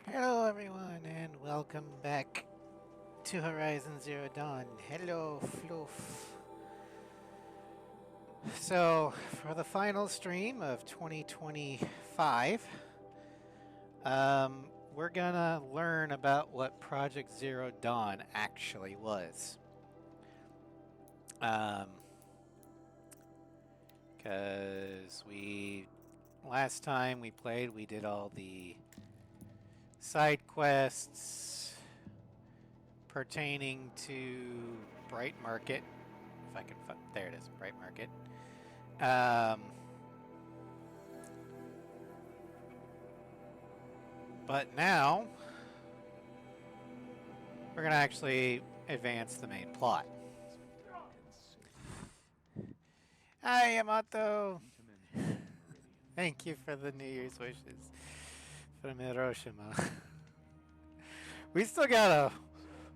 Hello everyone and welcome back to Horizon Zero Dawn. Hello Floof. So, for the final stream of 2025, we're gonna learn about what Project Zero Dawn actually was. Because last time we played, we did all the side quests pertaining to Bright Market. If I can, there it is, Bright Market. But now we're gonna actually advance the main plot. Hi, Yamato. Thank you for the New Year's wishes from Hiroshima. We still got a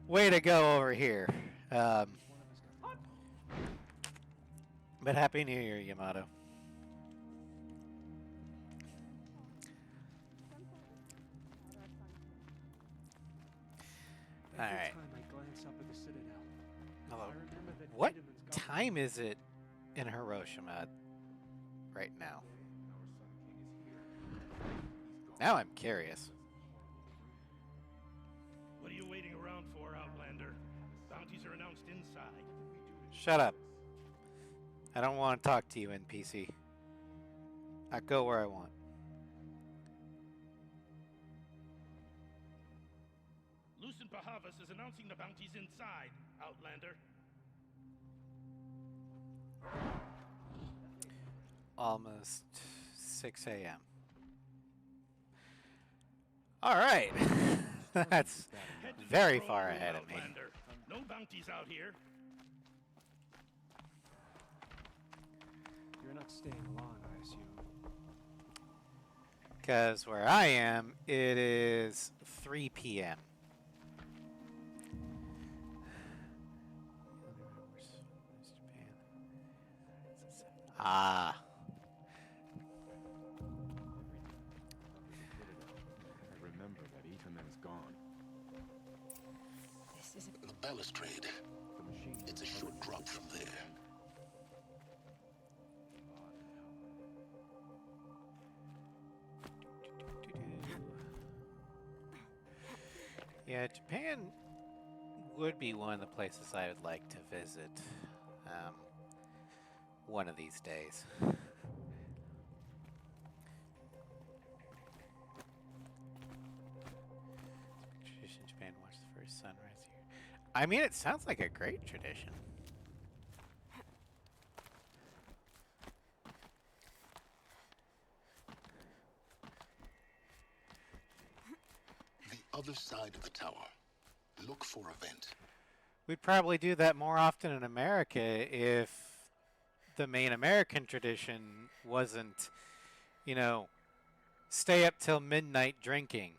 way to go over here. But Happy New Year, Yamato. Alright. Hello. What time is it in Hiroshima right now? Now I'm curious. What are you waiting around for, Outlander? Bounties are announced inside. Shut up. I don't want to talk to you, NPC. I go where I want. Lucent Bahavas is announcing the bounties inside, Outlander. Almost 6 a.m. Alright. That's very far ahead of me. Outlander. No bounties out here. You're not staying long, I assume. Because where I am, it is 3 p.m. Ah. I remember that Etherman's gone. This isn't the balustrade. It's a short drop from there. Yeah, Japan would be one of the places I would like to visit one of these days. Tradition Japan, watch the first sunrise here. I mean, it sounds like a great tradition. The other side of the tower. Look for a vent. We'd probably do that more often in America if the main American tradition wasn't, stay up till midnight drinking.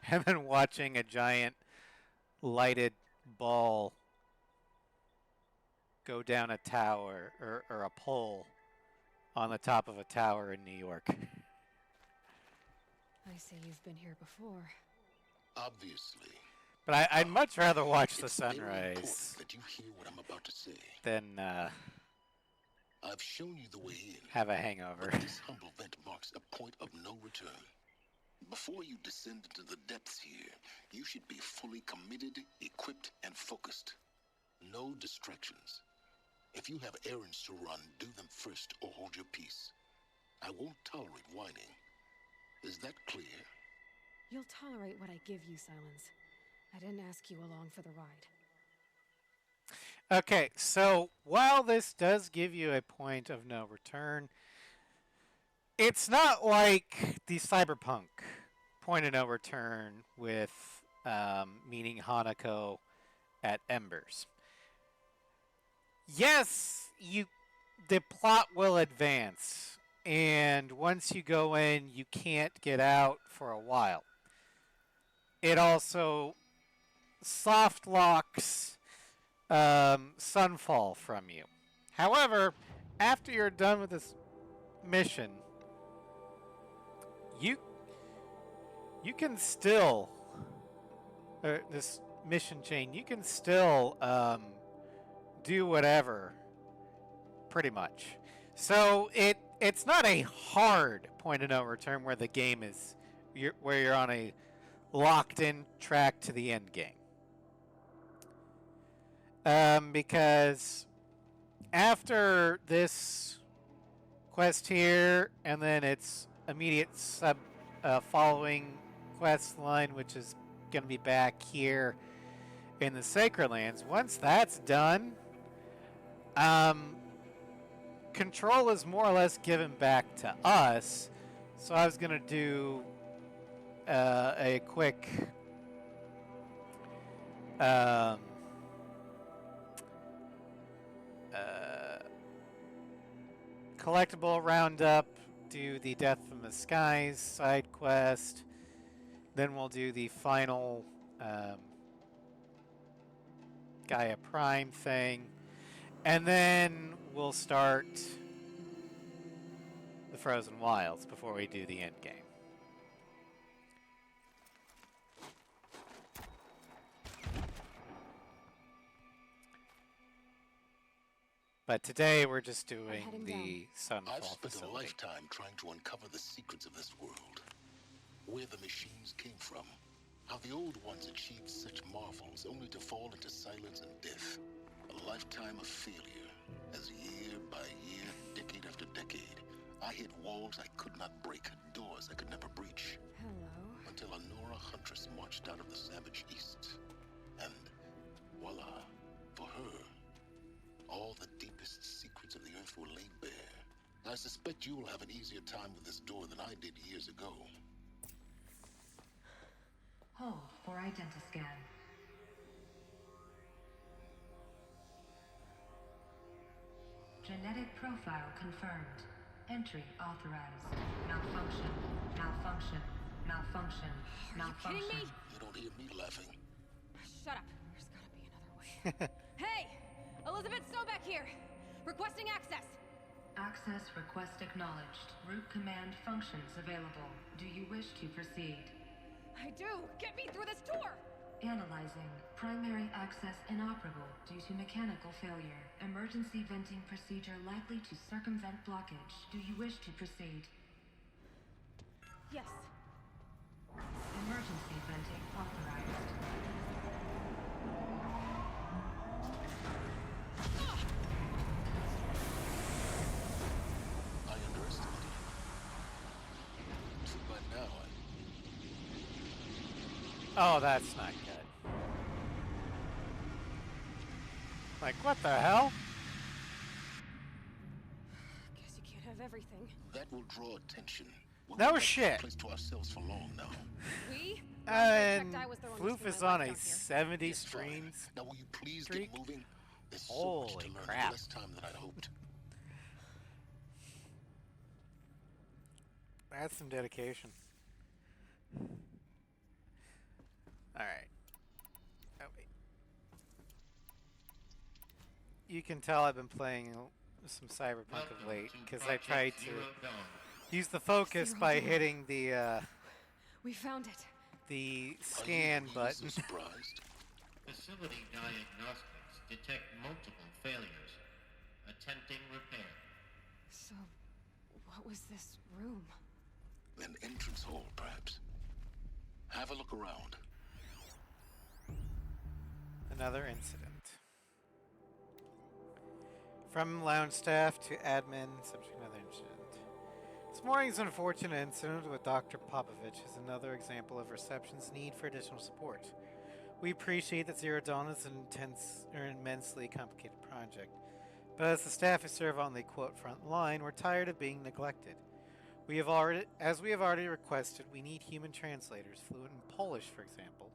And then watching a giant lighted ball go down a tower or a pole on the top of a tower in New York. I see you've been here before. Obviously. But I'd much rather watch the It's very sunrise important that you hear what I'm about to say. than I've shown you the way in. have a hangover. But this humble vent marks a point of no return. Before you descend into the depths here, you should be fully committed, equipped, and focused. No distractions. If you have errands to run, do them first or hold your peace. I won't tolerate whining. Is that clear? You'll tolerate what I give you, Silence. I didn't ask you along for the ride. Okay, so while this does give you a point of no return, it's not like the Cyberpunk point of no return with meeting Hanako at Embers. Yes, the plot will advance, and once you go in, you can't get out for a while. It also soft locks Sunfall from you. However, after you're done with this mission, you can still, this mission chain, you can still do whatever, pretty much. So it's not a hard point of no return where the game is, where you're on a locked in track to the end game. Because after this quest here, and then its immediate following quest line, which is going to be back here in the Sacred Lands, once that's done, control is more or less given back to us. So I was going to do a quick collectible roundup, do the Death from the Skies side quest, then we'll do the final Gaia Prime thing, and then we'll start the Frozen Wilds before we do the end game. But today we're just doing the Sunfall I've spent facility. a lifetime trying to uncover the secrets of this world. Where the machines came from. How the old ones achieved such marvels only to fall into silence and death. A lifetime of failure. As year by year, decade after decade, I hit walls I could not break, doors I could never breach. Hello. Until a Nora huntress marched out of the savage east. And voila, for her, all the deepest secrets of the earth were laid bare. I suspect you will have an easier time with this door than I did years ago. Hold for identiscan. Genetic profile confirmed. Entry authorized. Malfunction. Malfunction. Malfunction. Are you kidding me? You don't hear me laughing. Shut up. There's gotta be another way. Hey! Elizabeth Sobek here! Requesting access! Access request acknowledged. Root command functions available. Do you wish to proceed? I do! Get me through this door! Analyzing. Primary access inoperable due to mechanical failure. Emergency venting procedure likely to circumvent blockage. Do you wish to proceed? Yes. Emergency venting authorized. I underestimated you. So by now, Oh, that's not good. Like, what the hell? Guess you can't have everything. that will draw attention. We'll No keep that shit. place to ourselves for long now. We? And I was the one Floof risking is my on life a out here. 70 Yes, fine. streams. Now will you please streak? get moving? There's so much Holy to learn crap. in less time than I'd hoped. That's some dedication. Alright. Oh, wait. You can tell I've been playing some Cyberpunk of late, because I tried to use the focus Zero by Dawn. hitting the We found it. the Are scan you button. so surprised? Facility diagnostics detect multiple failures. Attempting repair. So, what was this room? An entrance hall, perhaps. Have a look around. Another incident. From lounge staff to admin, subject another incident. This morning's unfortunate incident with Dr. Popovich is another example of reception's need for additional support. We appreciate that Zero Dawn is an intense or immensely complicated project, but as the staff who serve on the quote front line, we're tired of being neglected. As we have already requested, we need human translators, fluent in Polish, for example.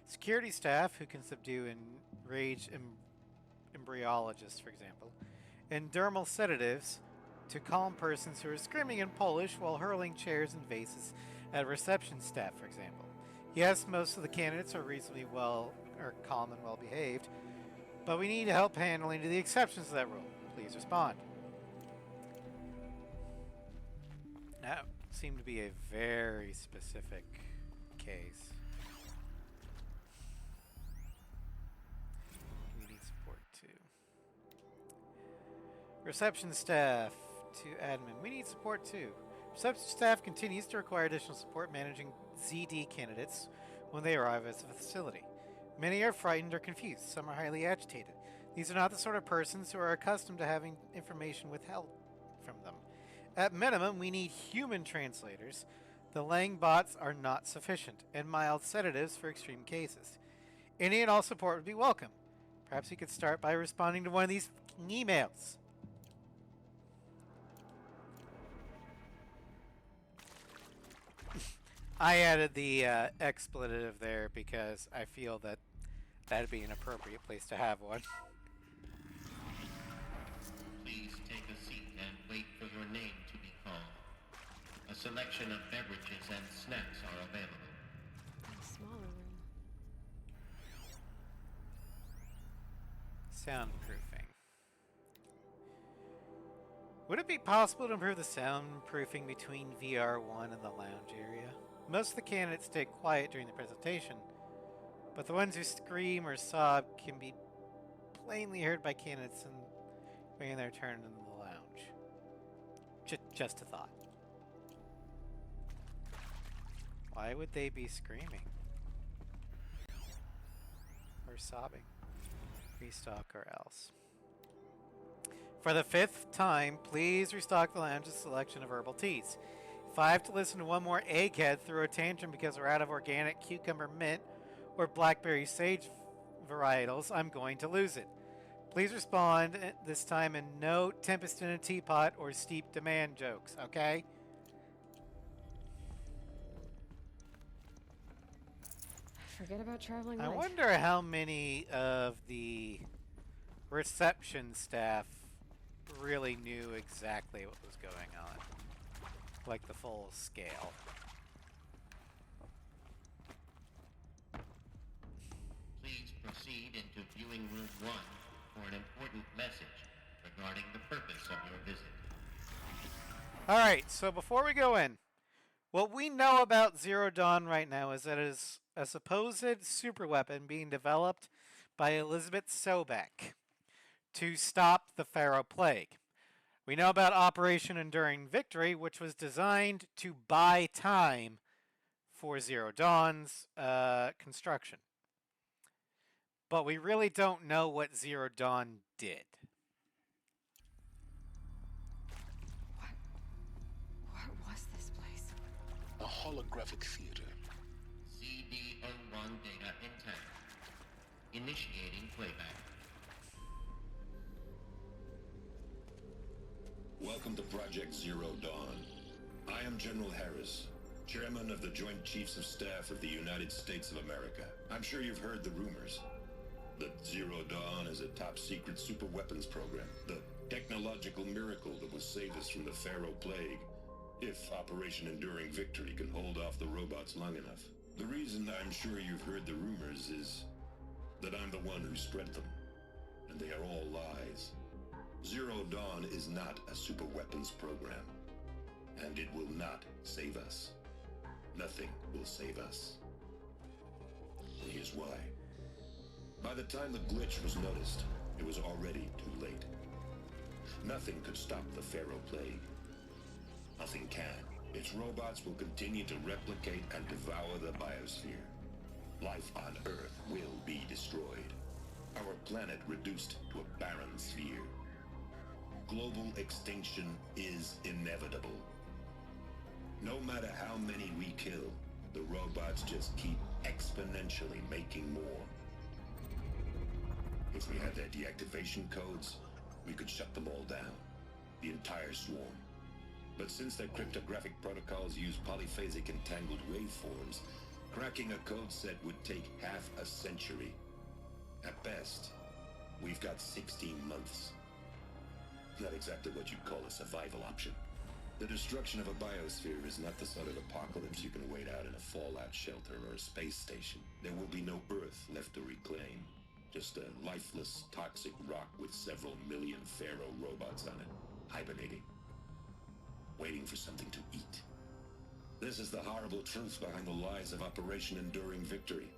Security staff who can subdue enraged embryologists, for example. And dermal sedatives to calm persons who are screaming in Polish while hurling chairs and vases at reception staff, for example. Yes, most of the candidates are reasonably calm and well behaved, but we need help handling the exceptions to that rule. Please respond. That seemed to be a very specific case. We need support too. Reception staff to admin. We need support too. Reception staff continues to require additional support managing ZD candidates when they arrive at the facility. Many are frightened or confused. Some are highly agitated. These are not the sort of persons who are accustomed to having information withheld from them. At minimum, we need human translators. The Lang bots are not sufficient, and mild sedatives for extreme cases. Any and all support would be welcome. Perhaps you could start by responding to one of these emails. I added the expletive there because I feel that that'd be an appropriate place to have one. Please take a seat and wait for your name to be called. A selection of beverages and snacks are available. A smaller room. Soundproofing. Would it be possible to improve the soundproofing between VR1 and the lounge area? Most of the candidates stay quiet during the presentation, but the ones who scream or sob can be plainly heard by candidates waiting their turn in the lounge. Just a thought. Why would they be screaming? Or sobbing? Restock or else. For the 5th time, please restock the lounge's selection of herbal teas. If I have to listen to one more egghead throw a tantrum because we're out of organic cucumber mint or blackberry sage varietals, I'm going to lose it. Please respond this time in no tempest in a teapot or steep demand jokes, okay? Forget about traveling I light. wonder how many of the reception staff really knew exactly what was going on. Like the full scale. Please proceed into viewing room 1 for an important message regarding the purpose of your visit. Alright, so before we go in, what we know about Zero Dawn right now is that it is a supposed super weapon being developed by Elizabeth Sobek to stop the Pharaoh Plague. We know about Operation Enduring Victory, which was designed to buy time for Zero Dawn's construction. But we really don't know what Zero Dawn did. What was this place? A holographic theater. CD01 data intact. Initiating playback. Welcome to Project Zero Dawn. I am General Harris, Chairman of the Joint Chiefs of Staff of the United States of America. I'm sure you've heard the rumors that Zero Dawn is a top-secret super weapons program, the technological miracle that will save us from the Pharaoh Plague, if Operation Enduring Victory can hold off the robots long enough. The reason I'm sure you've heard the rumors is that I'm the one who spread them, and they are all lies. Zero Dawn is not a super weapons program, and it will not save us. Nothing will save us. And here's why. By the time the glitch was noticed, it was already too late. Nothing could stop the Pharaoh Plague. Nothing can. Its robots will continue to replicate and devour the biosphere. Life on Earth will be destroyed. Our planet reduced to a barren sphere. Global extinction is inevitable. No matter how many we kill, the robots just keep exponentially making more. If we had their deactivation codes, we could shut them all down. The entire swarm. But since their cryptographic protocols use polyphasic entangled waveforms, cracking a code set would take half a century. At best, we've got 16 months. Not exactly what you'd call a survival option. The destruction of a biosphere is not the sort of apocalypse you can wait out in a fallout shelter or a space station. There will be no Earth left to reclaim. Just a lifeless, toxic rock with several million Pharaoh robots on it, hibernating, waiting for something to eat. This is the horrible truth behind the lies of Operation Enduring Victory.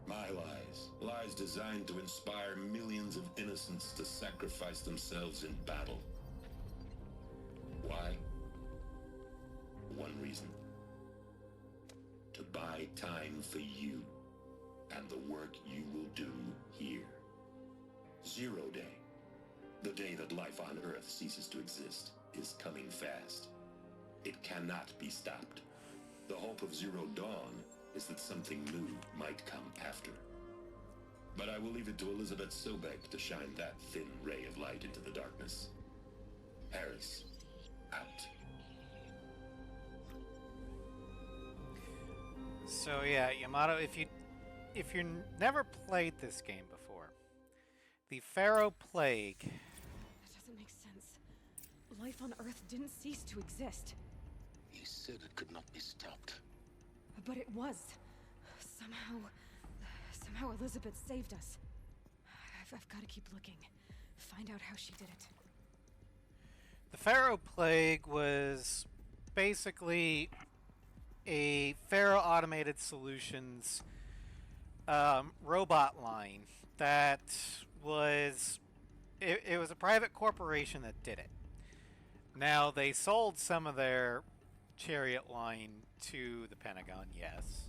My lies. Lies designed to inspire millions of innocents to sacrifice themselves in battle. Why? One reason. To buy time for you and the work you will do here. Zero Day. The day that life on Earth ceases to exist is coming fast. It cannot be stopped. The hope of Zero Dawn is that something new might come after. But I will leave it to Elizabeth Sobek to shine that thin ray of light into the darkness. Harris, out. So yeah, Yamato, if you never played this game before, the Pharaoh Plague. That doesn't make sense. Life on Earth didn't cease to exist. He said it could not be stopped. But it was. Somehow Elizabeth saved us. I've got to keep looking. Find out how she did it. The Pharaoh Plague was basically a Pharaoh Automated Solutions robot line that was... It was a private corporation that did it. Now, they sold some of their Chariot line to the Pentagon, yes.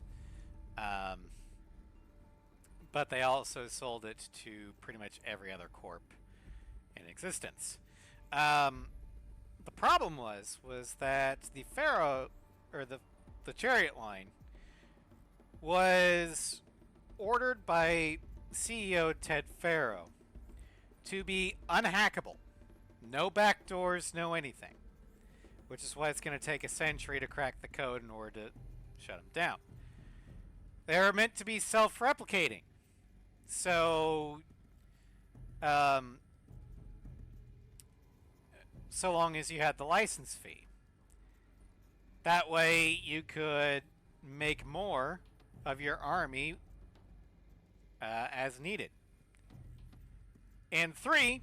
But they also sold it to pretty much every other corp in existence. The problem was that the Pharaoh, or the Chariot line, was ordered by CEO Ted Pharaoh to be unhackable. No backdoors, no anything. Which is why it's going to take a century to crack the code in order to shut them down. They're meant to be self-replicating. So, so long as you had the license fee. That way you could make more of your army as needed. And 3,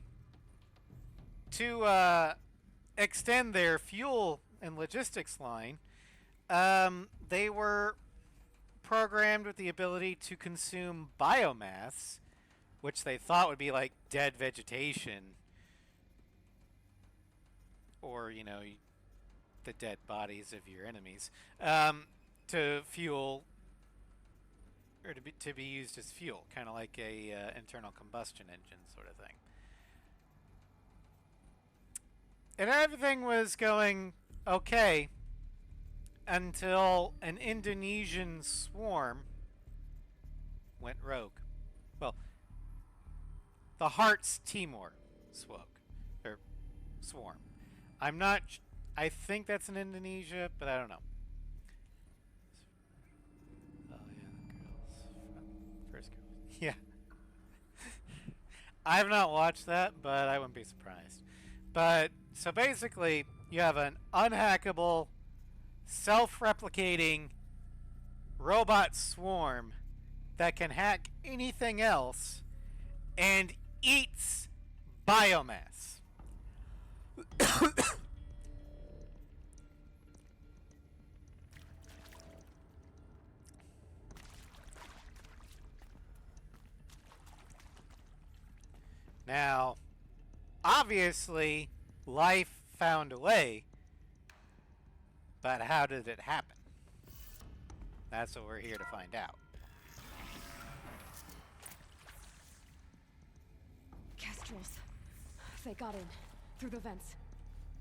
to extend their fuel and logistics line, they were programmed with the ability to consume biomass, which they thought would be like dead vegetation, or, you know, the dead bodies of your enemies, to fuel, or to be used as fuel, kind of like a internal combustion engine sort of thing. And everything was going okay until an Indonesian swarm went rogue. Well, the Hearts Timor swarm. I'm not... I think that's in Indonesia, but I don't know. Oh, yeah, the girls. First girls. Yeah. I've not watched that, but I wouldn't be surprised. But, so basically, you have an unhackable, self-replicating robot swarm that can hack anything else and eats biomass. Now, obviously, life found a way, but how did it happen? That's what we're here to find out. Kestrels. They got in. Through the vents.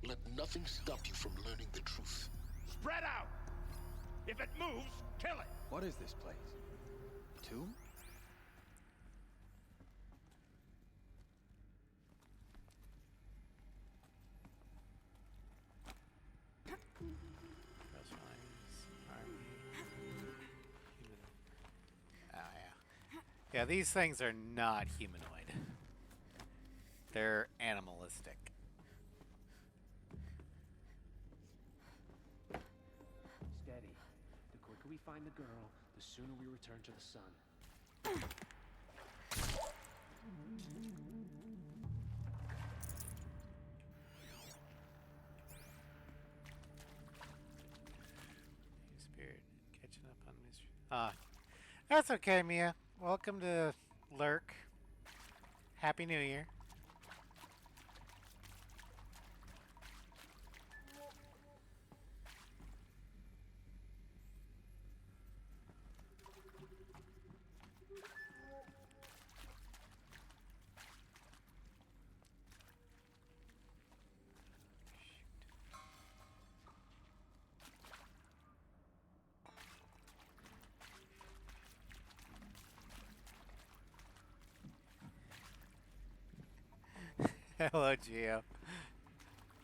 Let nothing stop you from learning the truth. Spread out! If it moves, kill it! What is this place? A tomb? Yeah, these things are not humanoid. They're animalistic. Steady. The quicker we find the girl, the sooner we return to the sun. Ah, that's okay, Mia. Welcome to Lurk. Happy New Year. Hello, Geo.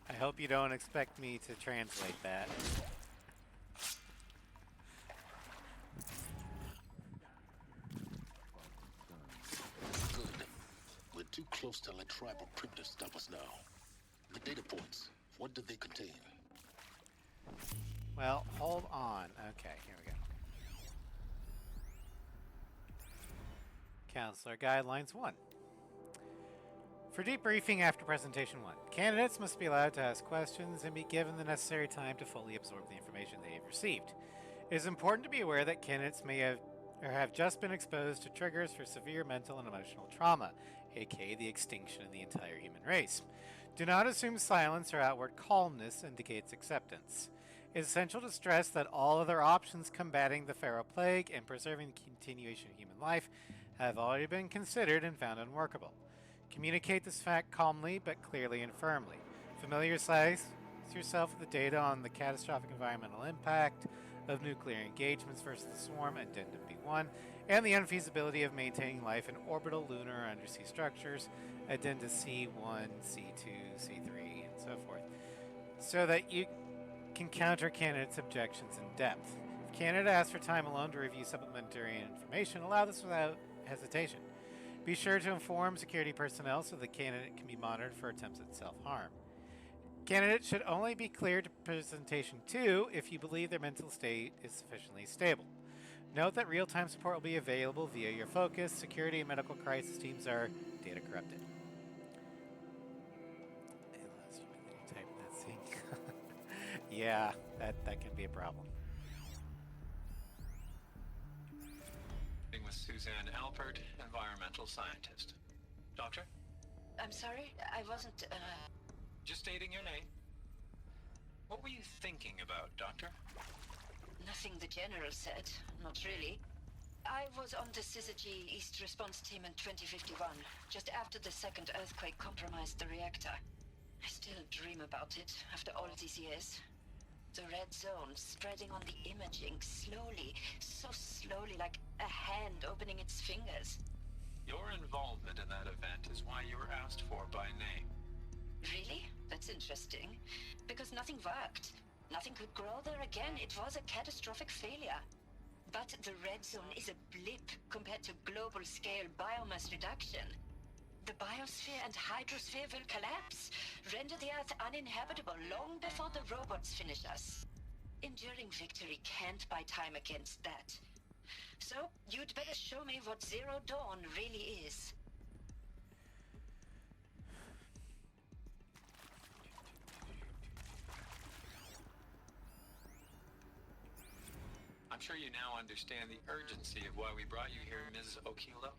I hope you don't expect me to translate that. Good. We're too close to let tribal primitives stop us now. The data points, what do they contain? Well, hold on. Okay, here we go. Counselor Guidelines 1. For debriefing after Presentation 1, candidates must be allowed to ask questions and be given the necessary time to fully absorb the information they have received. It is important to be aware that candidates may have just been exposed to triggers for severe mental and emotional trauma, aka the extinction of the entire human race. Do not assume silence or outward calmness indicates acceptance. It is essential to stress that all other options combating the Pharaoh Plague and preserving the continuation of human life have already been considered and found unworkable. Communicate this fact calmly but clearly and firmly. Familiarize yourself with the data on the catastrophic environmental impact of nuclear engagements versus the swarm, Addendum B1, and the unfeasibility of maintaining life in orbital, lunar, or undersea structures, Addenda C1, C2, C3, and so forth, so that you can counter candidates' objections in depth. If candidate asks for time alone to review supplementary information, allow this without hesitation. Be sure to inform security personnel so the candidate can be monitored for attempts at self-harm. Candidates should only be cleared to Presentation 2 if you believe their mental state is sufficiently stable. Note that real-time support will be available via your focus. Security and medical crisis teams are data corrupted. Unless you can type that thing. Yeah, that can be a problem. With Suzanne Alpert, environmental scientist. Doctor? I'm sorry, I wasn't, Just stating your name. What were you thinking about, Doctor? Nothing the General said. Not really. I was on the Syzygy East Response Team in 2051, just after the second earthquake compromised the reactor. I still dream about it, after all these years. The red zone spreading on the imaging, slowly, so slowly, like a hand opening its fingers. Your involvement in that event is why you were asked for by name. Really? That's interesting. Because nothing worked. Nothing could grow there again. It was a catastrophic failure. But the red zone is a blip compared to global-scale biomass reduction. The biosphere and hydrosphere will collapse, render the Earth uninhabitable long before the robots finish us. Enduring victory can't buy time against that. So, you'd better show me what Zero Dawn really is. I'm sure you now understand the urgency of why we brought you here, Ms. Okilo.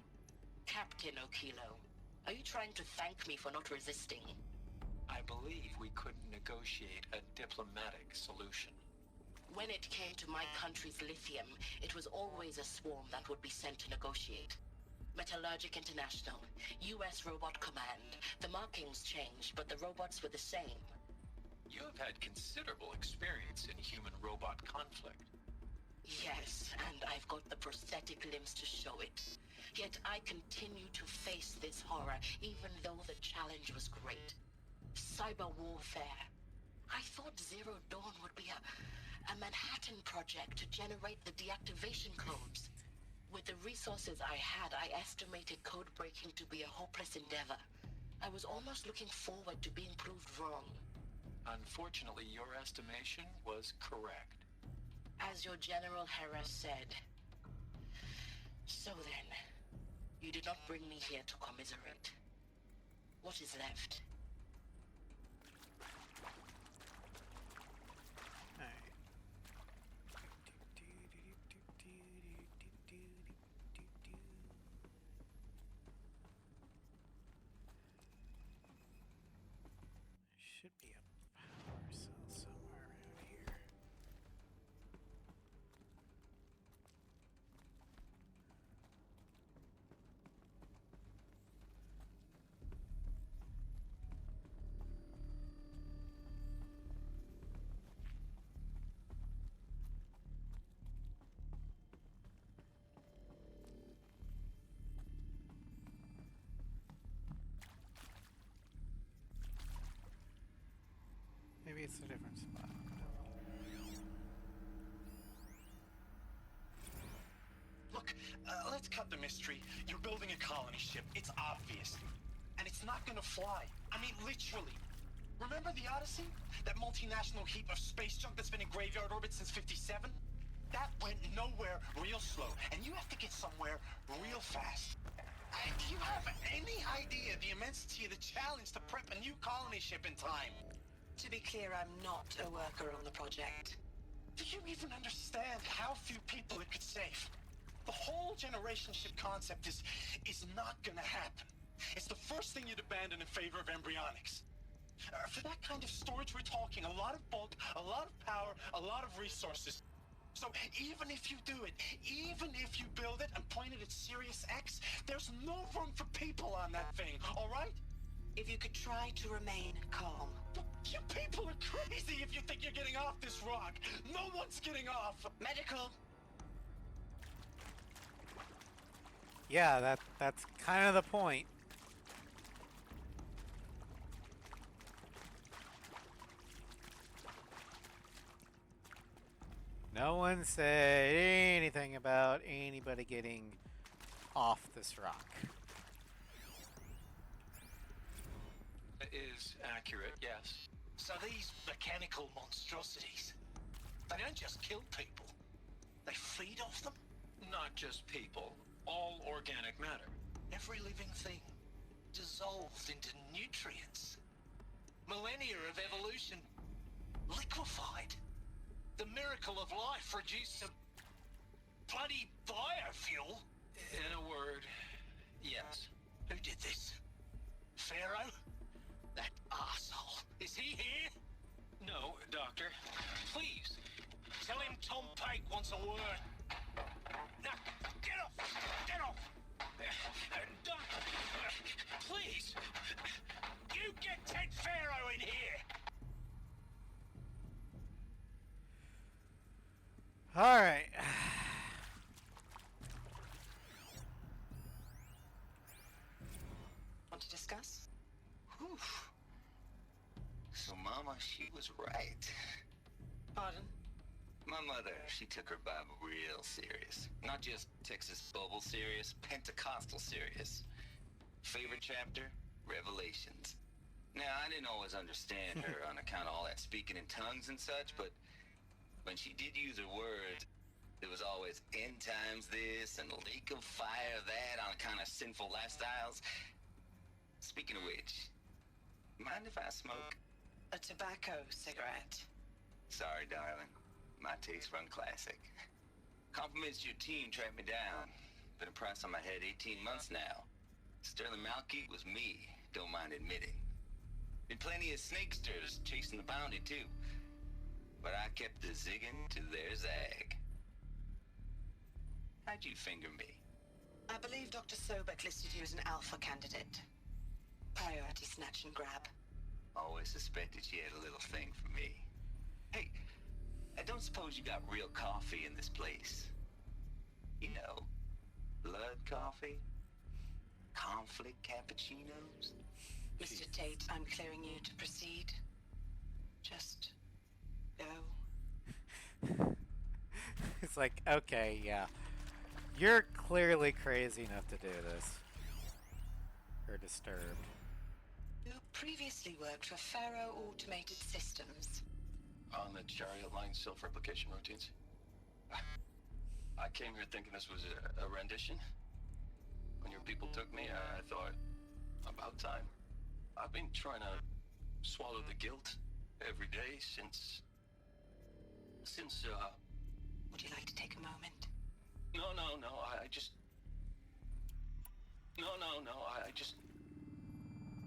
Captain Okilo, are you trying to thank me for not resisting? I believe we couldn't negotiate a diplomatic solution. When it came to my country's lithium, it was always a swarm that would be sent to negotiate. Metallurgic International, US Robot Command. The markings changed, but the robots were the same. You have had considerable experience in human-robot conflict. Yes, and I've got the prosthetic limbs to show it. Yet I continue to face this horror, even though the challenge was great. Cyber warfare. I thought Zero Dawn would be a Manhattan project to generate the deactivation codes. With the resources I had, I estimated code breaking to be a hopeless endeavor. I was almost looking forward to being proved wrong. Unfortunately, your estimation was correct. As your General Hera said. So then, you did not bring me here to commiserate. What is left? it's a different spot. Look, let's cut the mystery. You're building a colony ship. It's obvious. And it's not gonna fly. I mean, literally. Remember the Odyssey? That multinational heap of space junk that's been in graveyard orbit since 57? That went nowhere real slow. And you have to get somewhere real fast. Do you have any idea the immensity of the challenge to prep a new colony ship in time? To be clear, I'm not a worker on the project. Do you even understand how few people it could save? The whole generation ship concept is not gonna happen. It's the first thing you'd abandon in favor of embryonics. For that kind of storage, we're talking a lot of bulk, a lot of power, a lot of resources. So even if you do it, even if you build it and point it at Sirius X, there's no room for people on that thing, all right? If you could try to remain calm. You people are crazy if you think you're getting off this rock. No one's getting off. Medical. Yeah, that's kind of the point. No one said anything about anybody getting off this rock. That is accurate, yes. So these mechanical monstrosities, they don't just kill people. They feed off them. Not just people. All organic matter. Every living thing dissolved into nutrients. Millennia of evolution liquefied. The miracle of life reduced to bloody biofuel. In a word, yes. Who did this? Pharaoh? That arsehole. Is he here? No, Doctor. Please, tell him Tom Pike wants a word. Now, get off! Get off! Doctor, please! You get Ted Pharaoh in here! All right. Want to discuss? Whew. So, Mama, she was right. Pardon? My mother, she took her Bible real serious. Not just Texas Bible serious, Pentecostal serious. Favorite chapter? Revelations. Now, I didn't always understand her on account of all that speaking in tongues and such, but when she did use her words, there was always end times this and lake of fire that on account of sinful lifestyles. Speaking of which, mind if I smoke? A tobacco cigarette. Sorry, darling. My taste run classic. Compliments to your team tracked me down. Been a price on my head 18 months now. Sterling Malkeet was me, don't mind admitting. Been plenty of snakesters chasing the bounty too. But I kept the zigging to their zag. How'd you finger me? I believe Dr. Sobek listed you as an alpha candidate. Priority snatch and grab. Always suspected she had a little thing for me. Hey, I don't suppose you got real coffee in this place? You know, blood coffee? Conflict cappuccinos? Mr. Tate, I'm clearing you to proceed. Just go. It's like, okay, yeah. You're clearly crazy enough to do this. Or disturbed. You previously worked for Pharaoh Automated Systems. On the Chariot Line self-replication routines. I came here thinking this was a rendition. When your people took me, I thought, about time. I've been trying to swallow the guilt every day since... Would you like to take a moment? No, I just... No,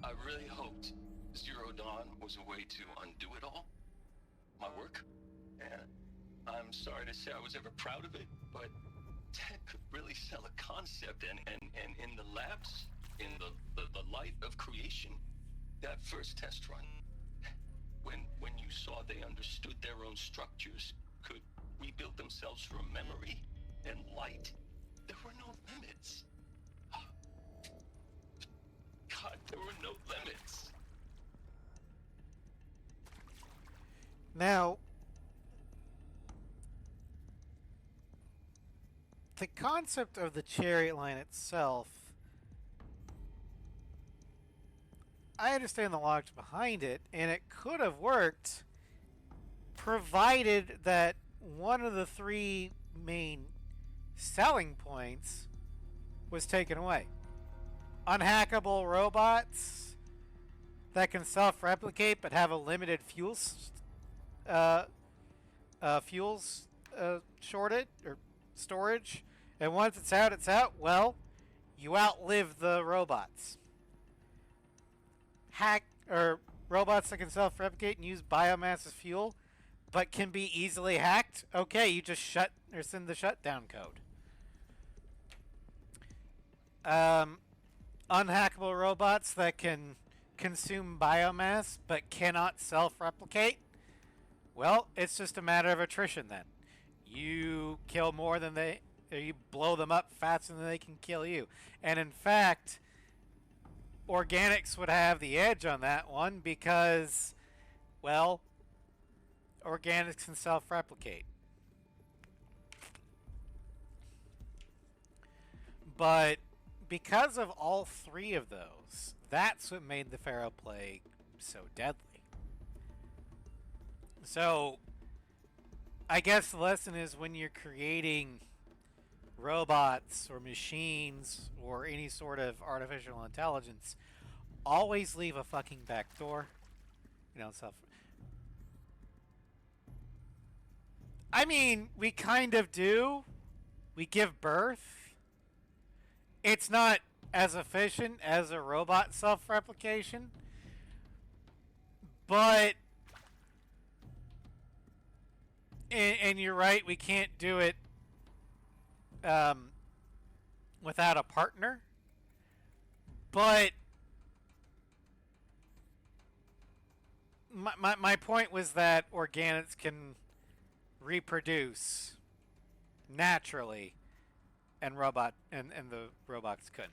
I really hoped Zero Dawn was a way to undo it all. My work. And I'm sorry to say I was ever proud of it, but Ted could really sell a concept, and in the labs, in the light of creation, that first test run, when you saw they understood their own structures, could rebuild themselves from memory and light, there were no limits. God, there were no limits. Now, the concept of the chariot line itself, I understand the logic behind it, and it could have worked provided that one of the three main selling points was taken away. Unhackable robots that can self-replicate but have a limited fuels shortage or storage, and once it's out. Well, you outlive the robots. Robots that can self-replicate and use biomass as fuel, but can be easily hacked. Okay, you just shut or send the shutdown code. Unhackable robots that can consume biomass but cannot self-replicate. Well, it's just a matter of attrition then. You kill more than you blow them up faster than they can kill you. And in fact, organics would have the edge on that one because, well, organics can self-replicate. But because of all three of those, that's what made the Pharaoh Plague so deadly. So, I guess the lesson is when you're creating robots or machines or any sort of artificial intelligence, always leave a fucking back door. I mean, we kind of do. We give birth. It's not as efficient as a robot self-replication, but and you're right, we can't do it without a partner, but my point was that organics can reproduce naturally, and the robots couldn't.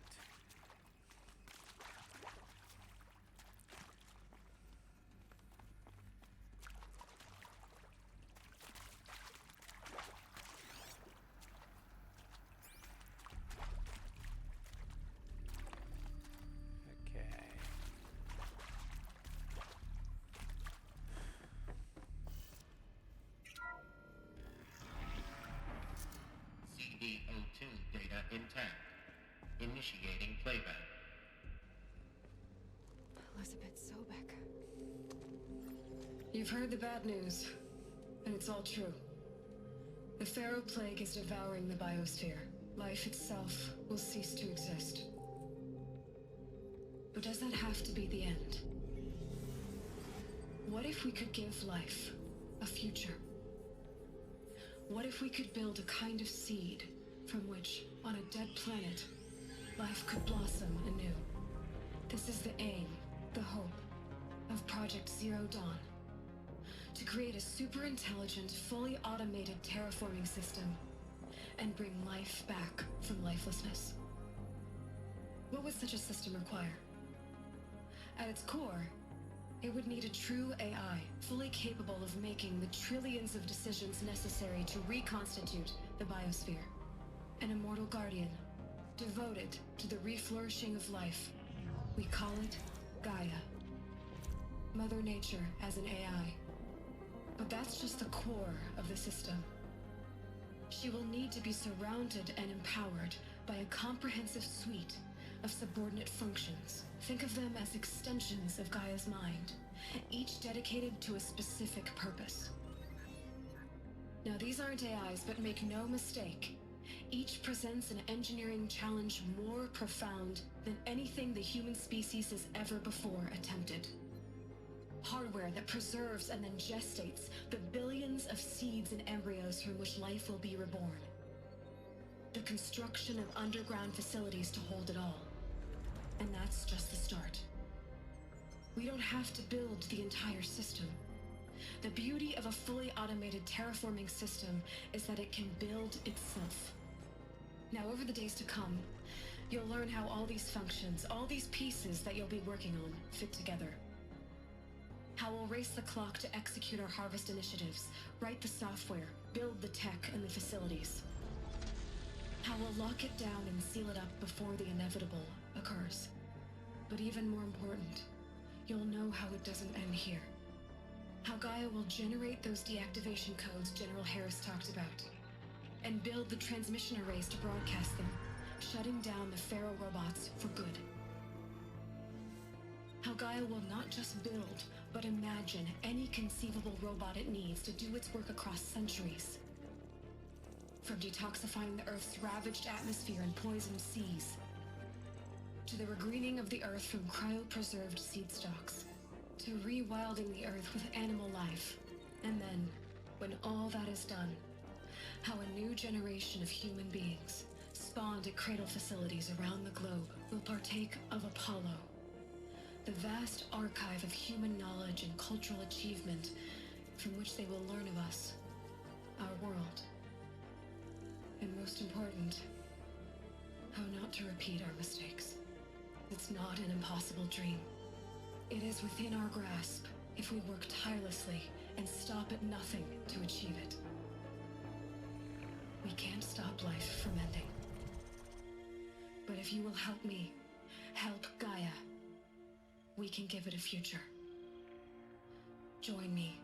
CD02 data intact. Initiating playback. Elizabeth Sobek. You've heard the bad news, and it's all true. The Pharaoh Plague is devouring the biosphere. Life itself will cease to exist. But does that have to be the end? What if we could give life a future? What if we could build a kind of seed from which, on a dead planet, life could blossom anew? This is the aim, the hope, of Project Zero Dawn. To create a super-intelligent, fully automated terraforming system and bring life back from lifelessness. What would such a system require? At its core, it would need a true AI, fully capable of making the trillions of decisions necessary to reconstitute the biosphere. An immortal guardian, devoted to the reflourishing of life. We call it Gaia. Mother Nature as an AI. But that's just the core of the system. She will need to be surrounded and empowered by a comprehensive suite of subordinate functions. Think of them as extensions of Gaia's mind, each dedicated to a specific purpose. Now, these aren't AIs, but make no mistake, each presents an engineering challenge more profound than anything the human species has ever before attempted. Hardware that preserves and then gestates the billions of seeds and embryos from which life will be reborn. The construction of underground facilities to hold it all. And that's just the start. We don't have to build the entire system. The beauty of a fully automated terraforming system is that it can build itself. Now, over the days to come, you'll learn how all these functions, all these pieces that you'll be working on, fit together. How we'll race the clock to execute our harvest initiatives, write the software, build the tech and the facilities. How we'll lock it down and seal it up before the inevitable occurs. But even more important, you'll know how it doesn't end here. How Gaia will generate those deactivation codes General Harris talked about, and build the transmission arrays to broadcast them, shutting down the Pharaoh robots for good. How Gaia will not just build, but imagine any conceivable robot it needs to do its work across centuries. From detoxifying the Earth's ravaged atmosphere and poisoned seas, to the regreening of the Earth from cryopreserved seed stocks, to rewilding the Earth with animal life. And then, when all that is done, how a new generation of human beings, spawned at cradle facilities around the globe, will partake of Apollo, the vast archive of human knowledge and cultural achievement from which they will learn of us, our world. And most important, how not to repeat our mistakes. It's not an impossible dream. It is within our grasp if we work tirelessly and stop at nothing to achieve it. We can't stop life from ending. But if you will help me, help Gaia, we can give it a future. Join me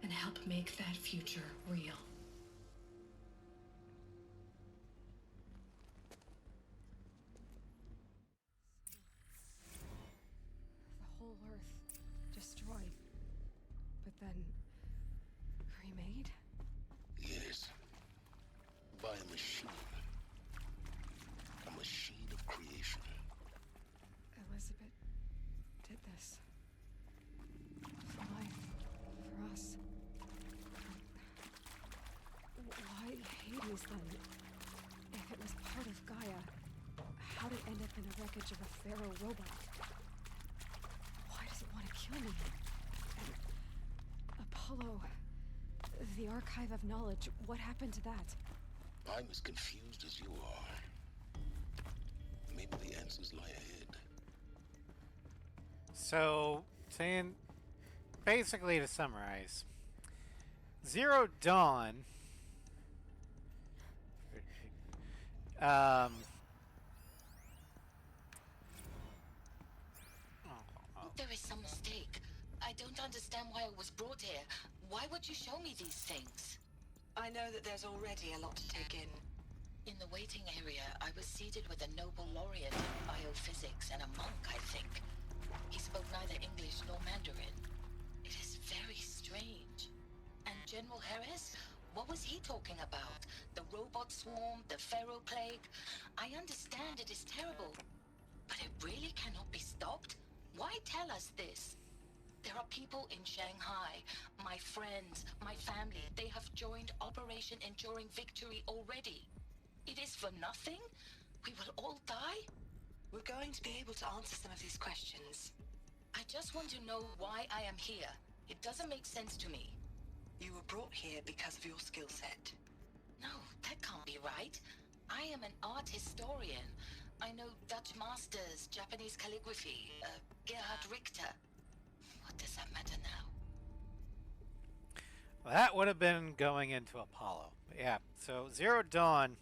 and help make that future real. The whole Earth destroyed, but then remade? Yes. By a machine. A machine of creation. Elizabeth did this. For life. For us. Why Hades then? If it was part of Gaia, how'd it end up in the wreckage of a Pharaoh robot? Why does it want to kill me? And Apollo, the Archive of Knowledge, what happened to that? I'm as confused as you are. Maybe the answers lie ahead. So, saying, basically to summarize, Zero Dawn, There is some mistake. I don't understand why I was brought here. Why would you show me these things? I know that there's already a lot to take in. In the waiting area, I was seated with a Nobel laureate in biophysics and a monk, I think. He spoke neither English nor Mandarin. It is very strange. And General Harris? What was he talking about? The robot swarm, the Pharaoh plague? I understand it is terrible, but it really cannot be stopped? Why tell us this? There are people in Shanghai, my friends, my family. They have joined Operation Enduring Victory already. It is for nothing? We will all die? We're going to be able to answer some of these questions. I just want to know why I am here. It doesn't make sense to me. You were brought here because of your skill set. No, that can't be right. I am an art historian. I know Dutch masters, Japanese calligraphy, Gerhard Richter. What does that matter now? well, that would have been going into Apollo. But yeah, so Zero Dawn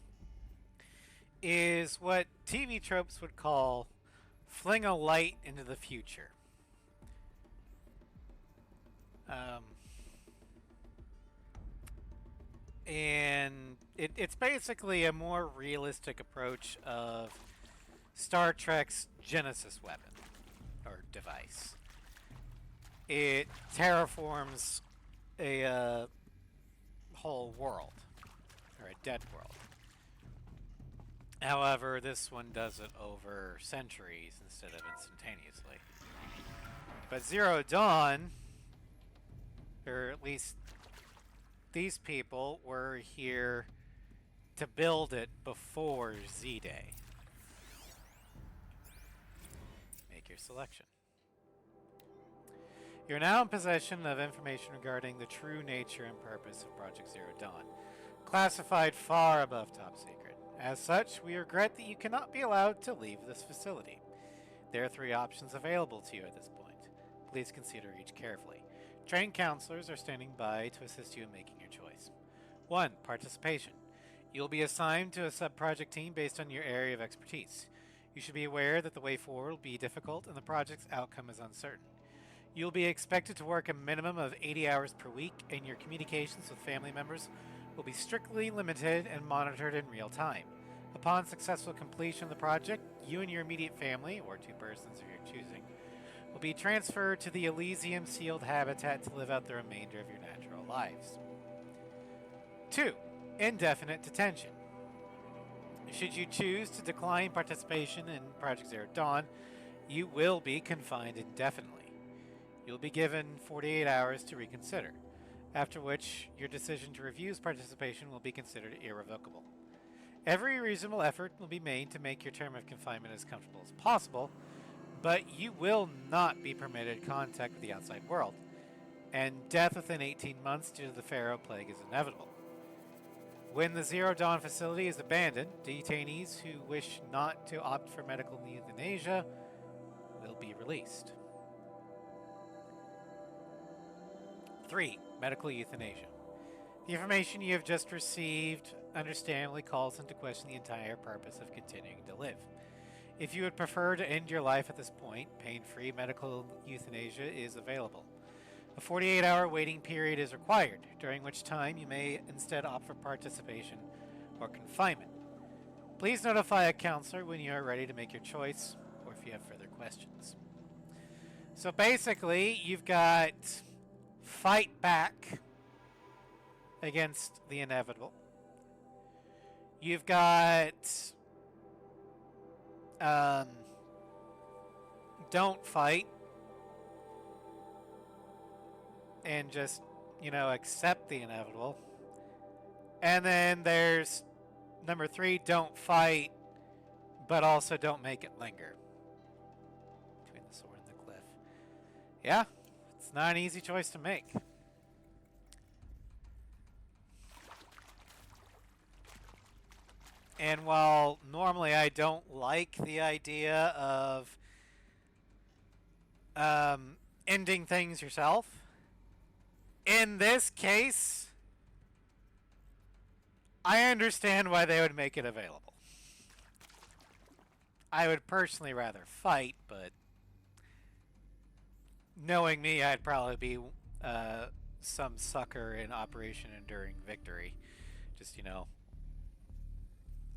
is what TV tropes would call fling a light into the future. And it's basically a more realistic approach of Star Trek's Genesis weapon, or device. It terraforms a whole world, or a dead world. However, this one does it over centuries instead of instantaneously. But Zero Dawn, or at least these people, were here to build it before Z-Day. Make your selection. You're now in possession of information regarding the true nature and purpose of Project Zero Dawn, classified far above top secret. As such, we regret that you cannot be allowed to leave this facility. There are 3 options available to you at this point. Please consider each carefully. Trained counselors are standing by to assist you in making your choice. 1. Participation. You'll be assigned to a sub-project team based on your area of expertise. You should be aware that the way forward will be difficult and the project's outcome is uncertain. You'll be expected to work a minimum of 80 hours per week, and your communications with family members will be strictly limited and monitored in real time. Upon successful completion of the project, you and your immediate family, or 2 persons if you're choosing, will be transferred to the Elysium sealed habitat to live out the remainder of your natural lives. 2. Indefinite detention. Should you choose to decline participation in Project Zero Dawn, you will be confined indefinitely. You'll be given 48 hours to reconsider, after which your decision to refuse participation will be considered irrevocable. Every reasonable effort will be made to make your term of confinement as comfortable as possible, but you will not be permitted contact with the outside world, and death within 18 months due to the Pharaoh Plague is inevitable. When the Zero Dawn facility is abandoned, detainees who wish not to opt for medical euthanasia will be released. 3. Medical euthanasia. The information you have just received understandably calls into question the entire purpose of continuing to live. If you would prefer to end your life at this point, pain-free medical euthanasia is available. A 48-hour waiting period is required, during which time you may instead opt for participation or confinement. Please notify a counselor when you are ready to make your choice, or if you have further questions. So basically, you've got fight back against the inevitable. You've got don't fight and just, accept the inevitable. And then there's number 3, don't fight, but also don't make it linger. Between the sword and the cliff. Yeah, it's not an easy choice to make. And while normally I don't like the idea of ending things yourself, in this case, I understand why they would make it available. I would personally rather fight, but knowing me, I'd probably be some sucker in Operation Enduring Victory. Just,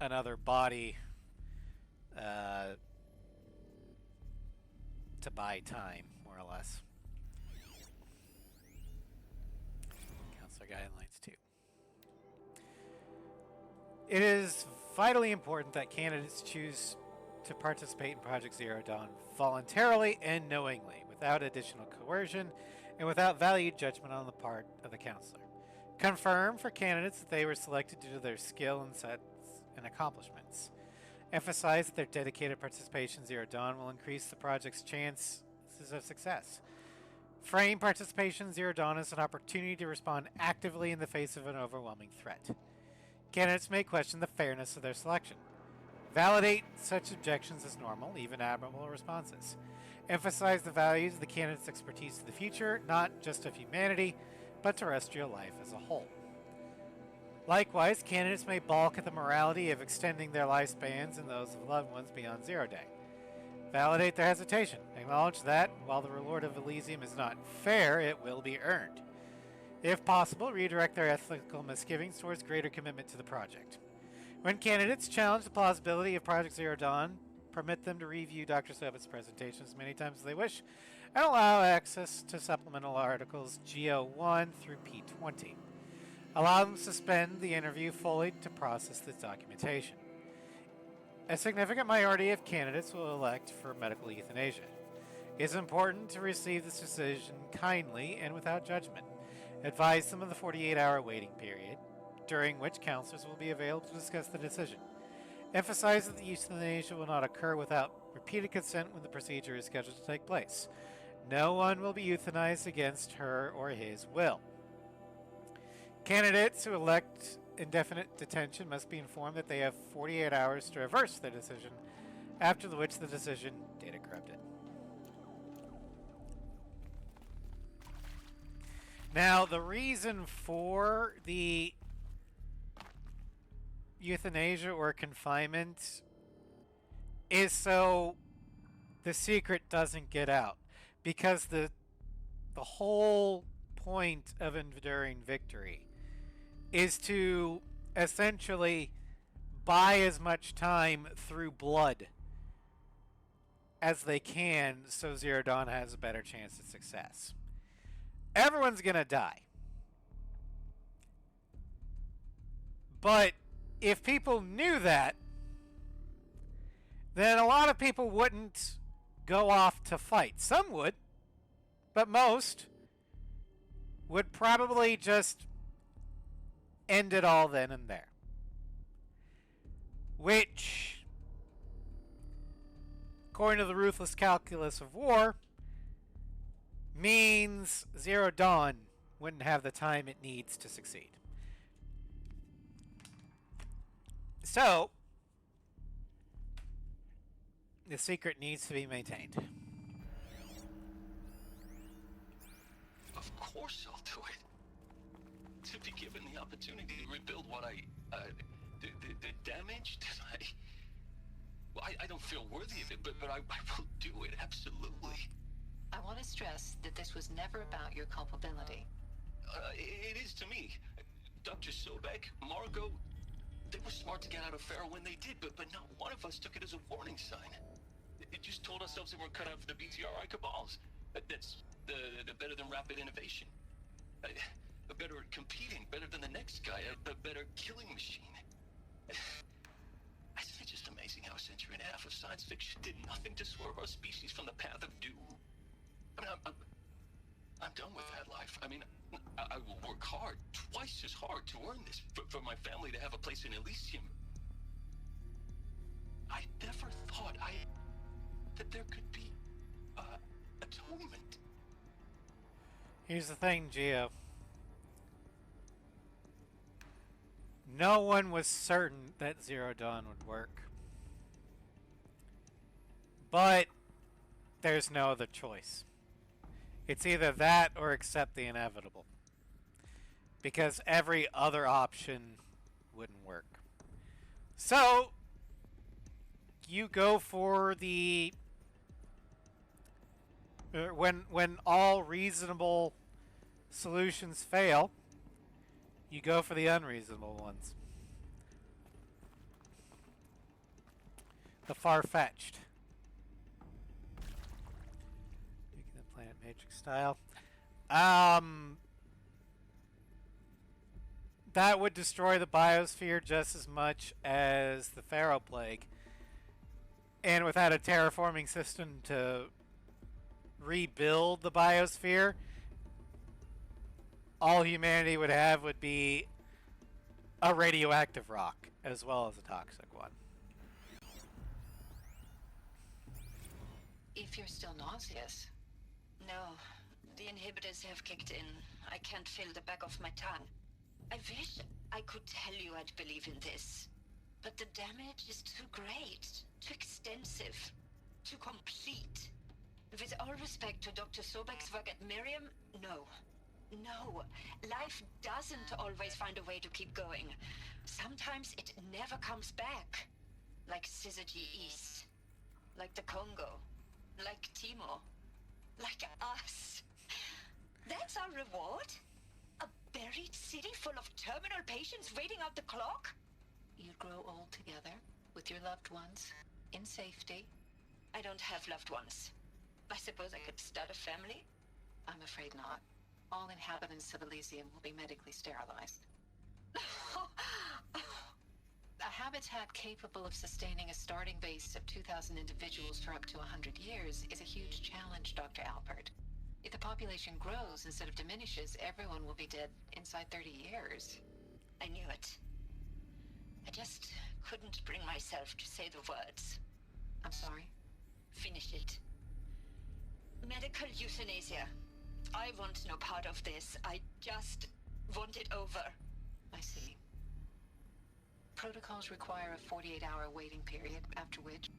another body to buy time, more or less. Counselor Guidelines 2. It is vitally important that candidates choose to participate in Project Zero Dawn voluntarily and knowingly, without additional coercion and without valued judgment on the part of the counselor. Confirm for candidates that they were selected due to their skill and sets and accomplishments. Emphasize that their dedicated participation in Zero Dawn will increase the project's chances of success. Frame participation in Zero Dawn as an opportunity to respond actively in the face of an overwhelming threat. Candidates may question the fairness of their selection. Validate such objections as normal, even admirable responses. Emphasize the values of the candidate's expertise to the future, not just of humanity, but terrestrial life as a whole. Likewise, candidates may balk at the morality of extending their lifespans and those of loved ones beyond Zero Day. Validate their hesitation. Acknowledge that, while the reward of Elysium is not fair, it will be earned. If possible, redirect their ethical misgivings towards greater commitment to the project. When candidates challenge the plausibility of Project Zero Dawn, permit them to review Dr. Soviet's presentation as many times as they wish, and allow access to supplemental articles GO1 through P20. Allow them to suspend the interview fully to process this documentation. A significant minority of candidates will elect for medical euthanasia. It is important to receive this decision kindly and without judgment. Advise them of the 48-hour waiting period, during which counselors will be available to discuss the decision. Emphasize that the euthanasia will not occur without repeated consent when the procedure is scheduled to take place. No one will be euthanized against her or his will. Candidates who elect indefinite detention must be informed that they have 48 hours to reverse their decision, after which the decision data corrupted. Now, the reason for the euthanasia or confinement is so the secret doesn't get out. Because the whole point of enduring victory is to essentially buy as much time through blood as they can so Zero Dawn has a better chance at success. Everyone's gonna die. But if people knew that, then a lot of people wouldn't go off to fight. Some would, but most would probably just end it all then and there. Which, according to the ruthless calculus of war, means Zero Dawn wouldn't have the time it needs to succeed. So, the secret needs to be maintained. Of course I'll do it. To be given the opportunity to rebuild what the damage that I don't feel worthy of it, but I will do it, absolutely. I want to stress that this was never about your culpability. It is to me. Dr. Sobek, Margot, they were smart to get out of Pharaoh when they did, but not one of us took it as a warning sign. It just told ourselves that we're cut out for the BTRI cabals. That's the better than rapid innovation. Better at competing, better than the next guy, a better killing machine. Isn't it just amazing how a century and a half of science fiction did nothing to swerve our species from the path of doom? I mean, I'm done with that life. I mean, I will work hard, twice as hard to earn this, for my family to have a place in Elysium. I never thought that there could be atonement. Here's the thing, Gio. No one was certain that Zero Dawn would work. But there's no other choice. It's either that or accept the inevitable. Because every other option wouldn't work. So, you go for the... When all reasonable solutions fail, you go for the unreasonable ones. The far-fetched. Making the Planet Matrix style. That would destroy the biosphere just as much as the Pharaoh Plague. And without a terraforming system to rebuild the biosphere, all humanity would have would be a radioactive rock as well as a toxic one. If you're still nauseous. No, the inhibitors have kicked in. I can't feel the back of my tongue. I wish I could tell you I'd believe in this. But the damage is too great, too extensive, too complete. With all respect to Dr. Sobek's work at Miriam, no. No, life doesn't always find a way to keep going. Sometimes it never comes back. Like Syzygy East. Like the Congo. Like Timo. Like us. That's our reward? A buried city full of terminal patients waiting out the clock? You'd grow old together, with your loved ones, in safety. I don't have loved ones. I suppose I could start a family? I'm afraid not. All inhabitants of Elysium will be medically sterilized. A habitat capable of sustaining a starting base of 2,000 individuals for up to 100 years is a huge challenge, Dr. Alpert. If the population grows instead of diminishes, everyone will be dead inside 30 years. I knew it. I just couldn't bring myself to say the words. I'm sorry? Finish it. Medical euthanasia. I want no part of this. I just want it over. I see. Protocols require a 48-hour waiting period, after which...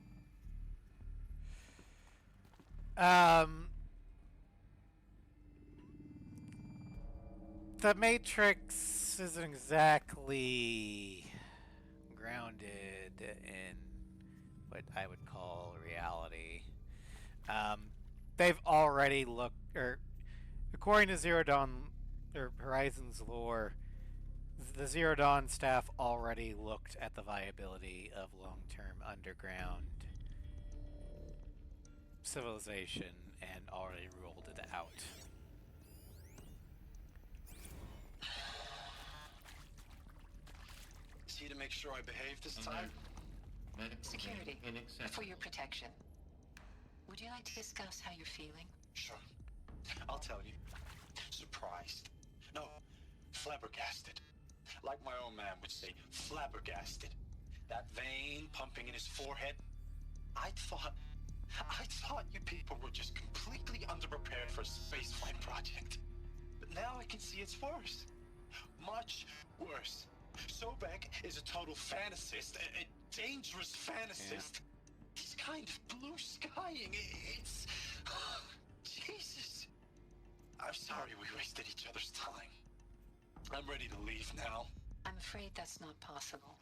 the Matrix isn't exactly grounded in what I would call reality. They've already looked, or according to Zero Dawn or Horizon's lore, the Zero Dawn staff already looked at the viability of long-term underground civilization and already ruled it out. Is he to make sure I behave this time? Security, for your protection. Would you like to discuss how you're feeling? Sure. I'll tell you. Surprised. No, flabbergasted. Like my own man would say, flabbergasted. That vein pumping in his forehead. I thought you people were just completely underprepared for a spaceflight project. But now I can see it's worse. Much worse. Sobek is a total fantasist, a dangerous fantasist. He's kind of blue skying. It's... Jesus. I'm sorry we wasted each other's time. I'm ready to leave now. I'm afraid that's not possible.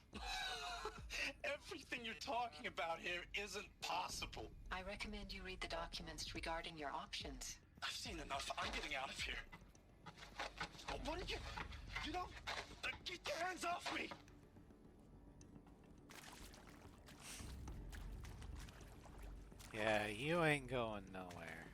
Everything you're talking about here isn't possible. I recommend you read the documents regarding your options. I've seen enough. I'm getting out of here. What are you... You don't... Get your hands off me! Yeah, you ain't going nowhere.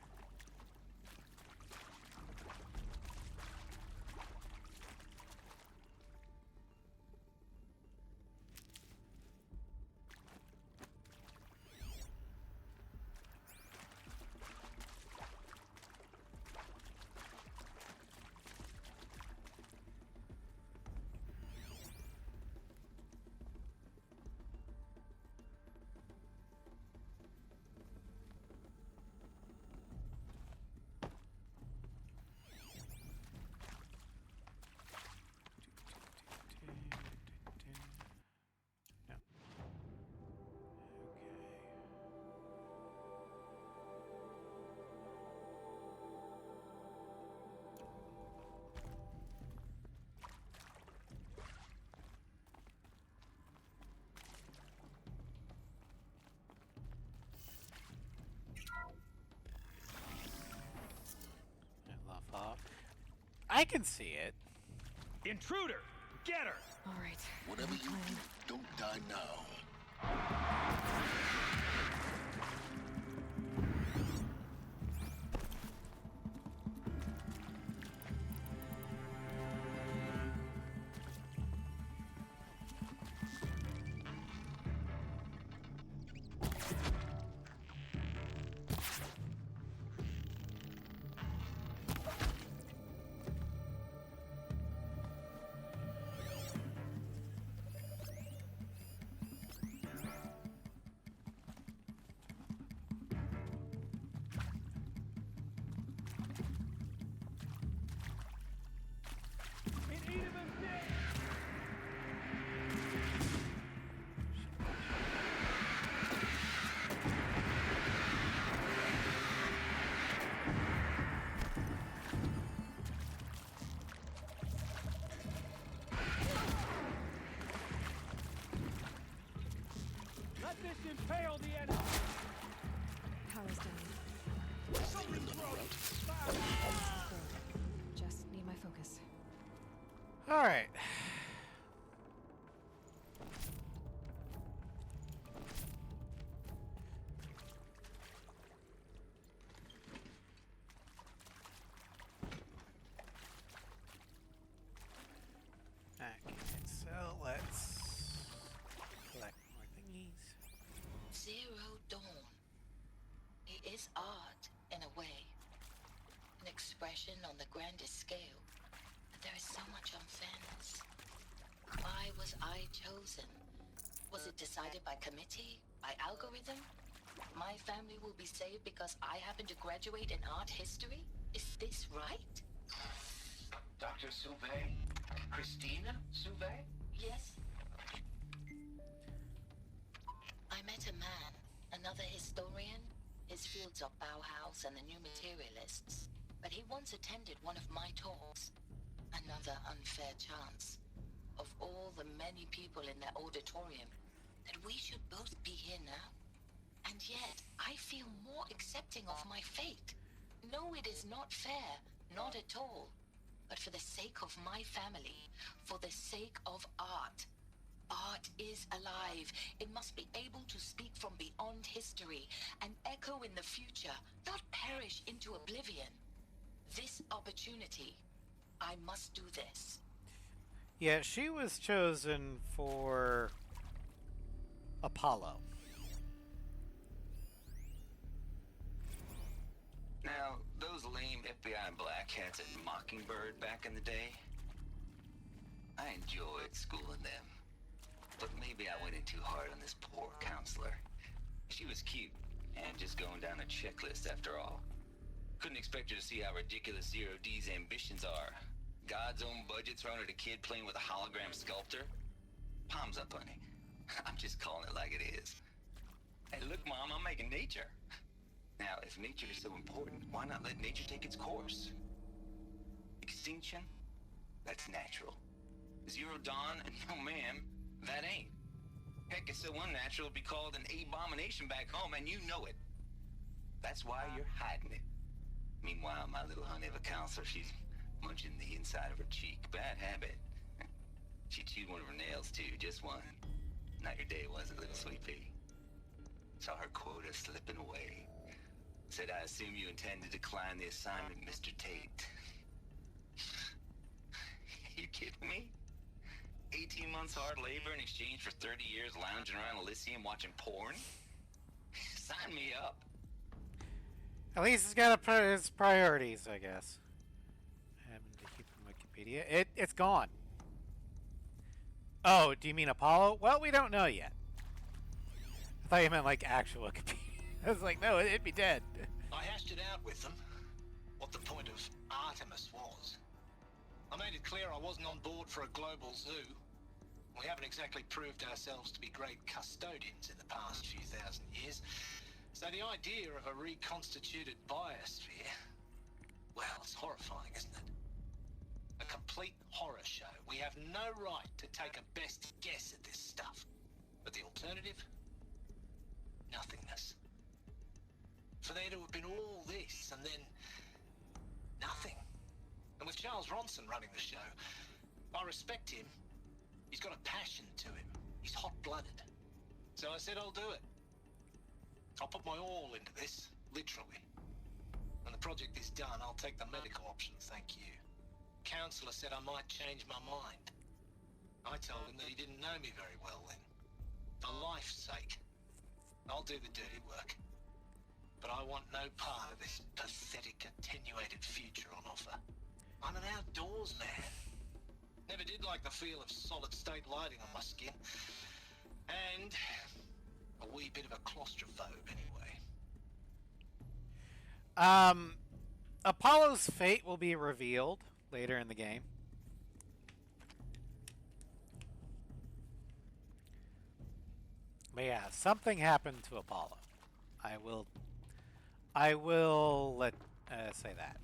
I can see it. Intruder! Get her! All right. Whatever you do, don't die now. Impale the enemy! Power's down. Just need my focus. Alright. Okay, so let's collect more thingies. Zero Dawn. It is art, in a way. An expression on the grandest scale. But there is so much unfairness. Why was I chosen? Was it decided by committee? By algorithm? My family will be saved because I happen to graduate in art history? Is this right? Dr. Sauvé? Christina Sauvé? Yes. I met a man, another historian. His fields are Bauhaus and the New Materialists. But he once attended one of my talks. A another unfair chance. Of all the many people in that auditorium, that we should both be here now. And yet, I feel more accepting of my fate. No, it is not fair, not at all. But for the sake of my family, for the sake of art. Art is alive. It must be able to speak from beyond history and echo in the future, not perish into oblivion. This opportunity, I must do this. Yeah, she was chosen for Apollo. Now, those lame FBI black hats at Mockingbird back in the day, I enjoyed schooling them. But maybe I went in too hard on this poor counselor. She was cute, and just going down a checklist after all. Couldn't expect her to see how ridiculous Zero D's ambitions are. God's own budget thrown at a kid playing with a hologram sculptor? Palms up, honey. I'm just calling it like it is. Hey, look, Mom, I'm making nature. Now, if nature is so important, why not let nature take its course? Extinction? That's natural. Zero Dawn? No, ma'am, that ain't. Heck, it's so unnatural it'd be called an abomination back home, and you know it. That's why you're hiding it. Meanwhile, my little honey of a counselor, she's munching the inside of her cheek. Bad habit. She chewed one of her nails, too, just one. Not your day, was it, little sweet pea? Saw her quota slipping away. Said, I assume you intend to decline the assignment, Mr. Tate. You kidding me? 18 months hard labor in exchange for 30 years lounging around Elysium watching porn? Sign me up. At least he's got his priorities, I guess. Having to keep Wikipedia. It's gone. Oh, do you mean Apollo? Well, we don't know yet. I thought you meant like actual Wikipedia. I was like, no, it'd be dead. I hashed it out with them, what the point of Artemis was. I made it clear I wasn't on board for a global zoo. We haven't exactly proved ourselves to be great custodians in the past few thousand years. So the idea of a reconstituted biosphere, well, it's horrifying, isn't it? A complete horror show. We have no right to take a best guess at this stuff. But the alternative? Nothingness. For there to have been all this and then nothing. And with Charles Ronson running the show, I respect him. He's got a passion to him. He's hot-blooded. So I said I'll do it. I'll put my all into this, literally. When the project is done, I'll take the medical option, thank you. Counselor said I might change my mind. I told him that he didn't know me very well then. For life's sake, I'll do the dirty work. But I want no part of this pathetic, attenuated future on offer. I'm an outdoors man. Never did like the feel of solid-state lighting on my skin. And a wee bit of a claustrophobe, anyway. Apollo's fate will be revealed later in the game. But yeah, something happened to Apollo. I will let say that.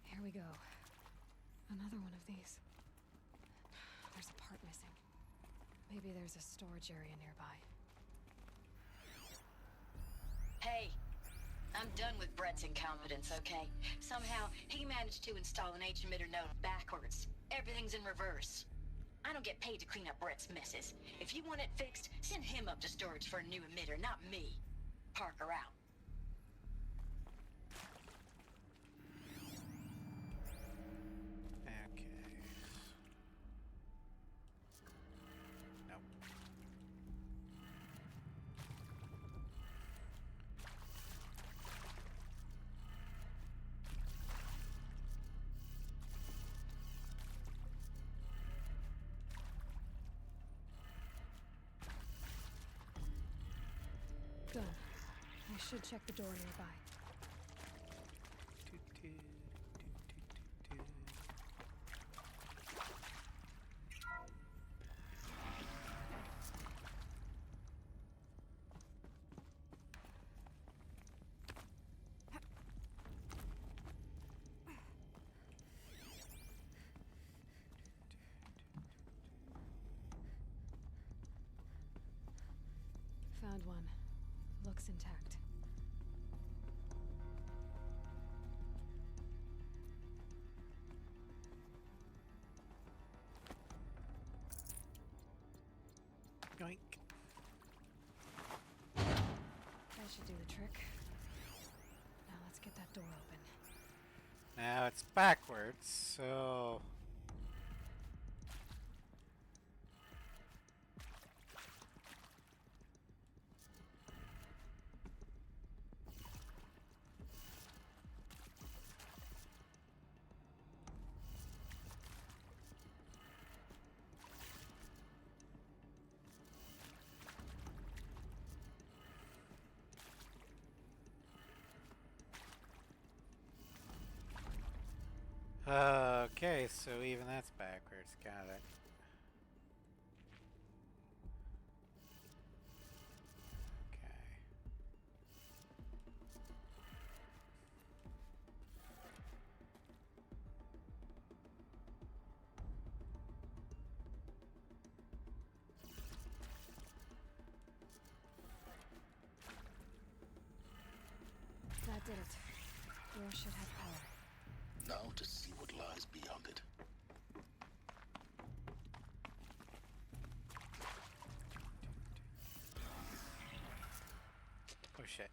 Here we go. Another one of these. There's a part missing. Maybe there's a storage area nearby. Hey, I'm done with Brett's incompetence, okay? Somehow, he managed to install an H-emitter node backwards. Everything's in reverse. I don't get paid to clean up Brett's messes. If you want it fixed, send him up to storage for a new emitter, not me. Parker out. Should check the door nearby. Found one. Looks intact. Yoink. That should do the trick. Now let's get that door open. Now it's backwards, so... Okay, so even that's backwards. Got it. Okay. That did it. Door should have power. Now to see what lies beyond it. Oh shit.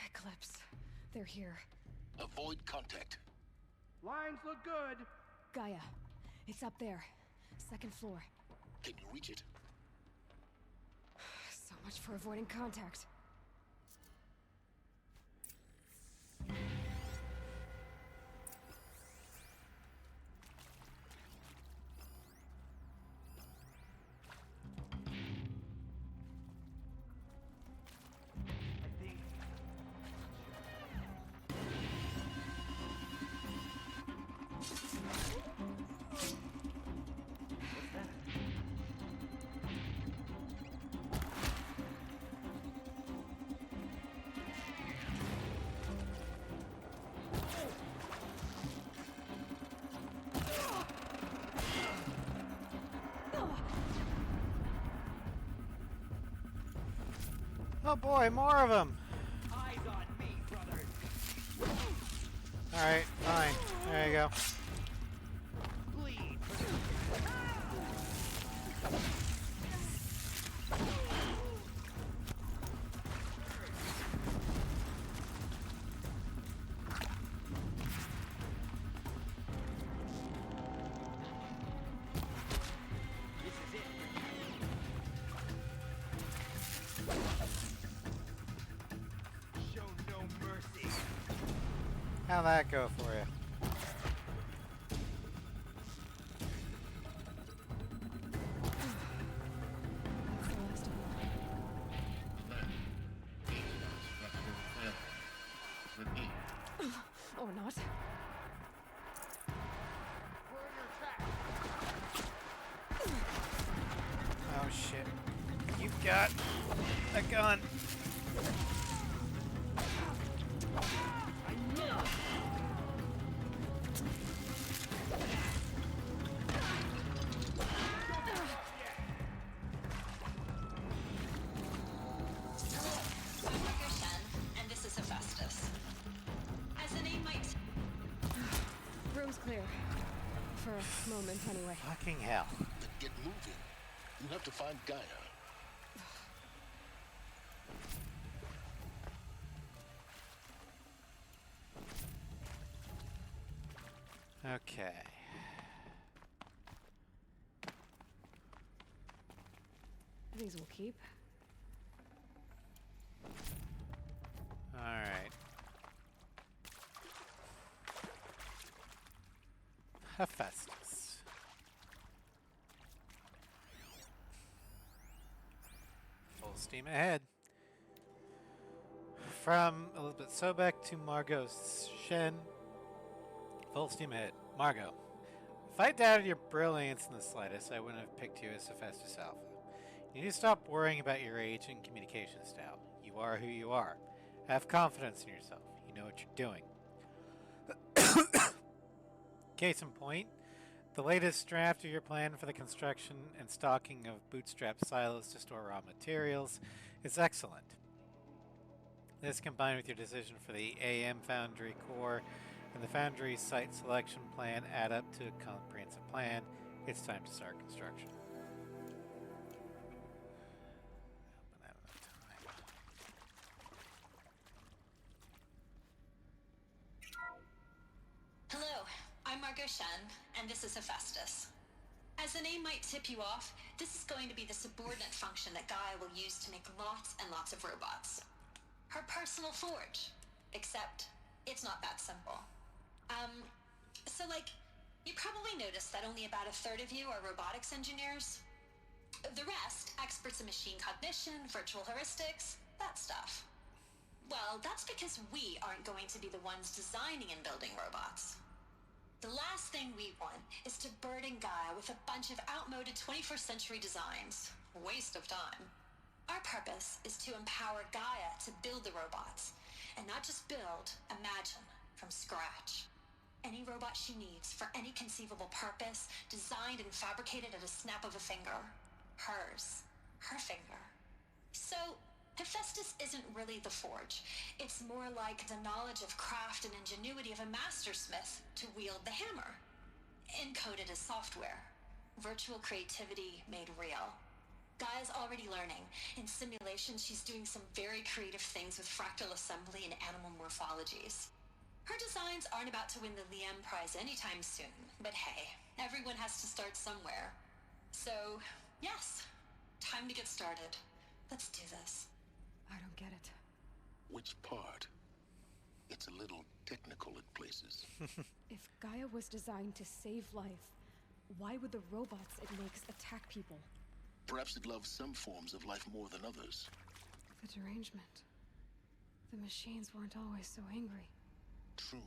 Eclipse. They're here. Avoid contact. Lines look good. Gaia. It's up there. Second floor. Can you reach it? So much for avoiding contact. Oh boy, more of them! Eyes on me, brother. Alright, fine. There you go. Bleed. Show no mercy. How'd that go for you? That's the last of them. Left. Keystone structural failure. Repeat. Or not. Oh shit. You've got a gun. I'm Dr. Shen, and this is Hephaestus. As the name might... Room's clear. For a moment, anyway. Fucking hell. Then get moving. You have to find Gaia. Okay. These will keep. Alright. Hephaestus. Oh, Full steam ahead. From Elizabeth Sobek to Margot Shen. Full steam ahead. Margot. If I doubted your brilliance in the slightest, I wouldn't have picked you as Hephaestus Alpha. You need to stop worrying about your age and communication style. You are who you are. Have confidence in yourself. You know what you're doing. Case in point, the latest draft of your plan for the construction and stocking of bootstrap silos to store raw materials is excellent. This, combined with your decision for the AM Foundry core and the Foundry site selection plan, add up to a comprehensive plan. It's time to start construction. Hello, I'm Margot Shen, and this is Hephaestus. As the name might tip you off, this is going to be the subordinate function that Gaia will use to make lots and lots of robots. Her personal forge. Except, it's not that simple. So you probably noticed that only about a third of you are robotics engineers. The rest, experts in machine cognition, virtual heuristics, that stuff. Well, that's because we aren't going to be the ones designing and building robots. The last thing we want is to burden Gaia with a bunch of outmoded 21st century designs. Waste of time. Our purpose is to empower Gaia to build the robots, and not just build, imagine, from scratch. Any robot she needs for any conceivable purpose, designed and fabricated at a snap of a finger. Hers. Her finger. So, Hephaestus isn't really the forge. It's more like the knowledge of craft and ingenuity of a mastersmith to wield the hammer. Encoded as software. Virtual creativity made real. Gaia's already learning. In simulations, she's doing some very creative things with fractal assembly and animal morphologies. Her designs aren't about to win the Liam Prize anytime soon, but hey, everyone has to start somewhere. So, yes, time to get started. Let's do this. I don't get it. Which part? It's a little technical at places. If Gaia was designed to save life, why would the robots it makes attack people? Perhaps it loves some forms of life more than others. The derangement. The machines weren't always so angry. True.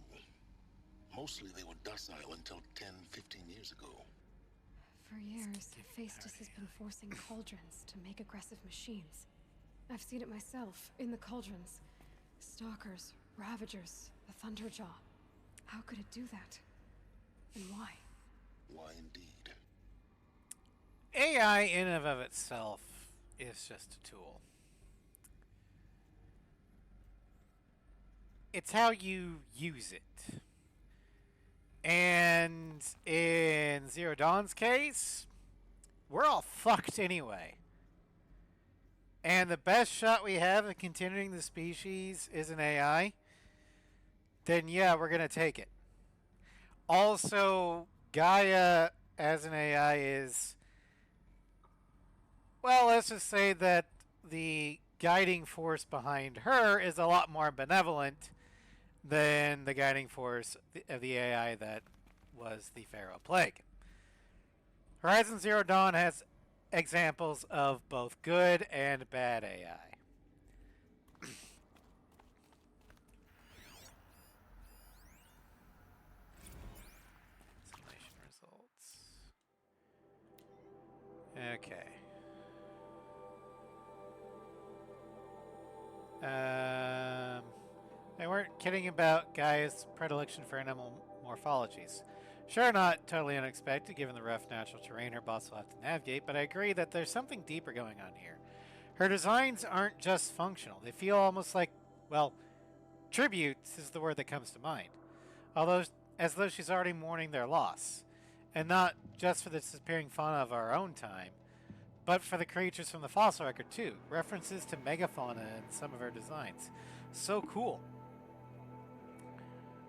Mostly they were docile until 10, 15 years ago. For years, Hephaestus has been forcing cauldrons to make aggressive machines. I've seen it myself, in the cauldrons. Stalkers, Ravagers, the Thunderjaw. How could it do that? And why? Why indeed? AI in and of itself is just a tool. It's how you use it. And in Zero Dawn's case, we're all fucked anyway. And the best shot we have at continuing the species is an AI, then yeah, we're going to take it. Also, Gaia as an AI is, well, let's just say that the guiding force behind her is a lot more benevolent than the guiding force of the AI that was the Pharaoh Plague. Horizon Zero Dawn has examples of both good and bad AI. Simulation results. Okay. They weren't kidding about Gaia's predilection for animal morphologies. Sure, not totally unexpected given the rough natural terrain her boss will have to navigate, but I agree that there's something deeper going on here. Her designs aren't just functional. They feel almost like, well, tributes is the word that comes to mind. Although, as though she's already mourning their loss. And not just for the disappearing fauna of our own time, but for the creatures from the fossil record too. References to megafauna in some of her designs. So cool.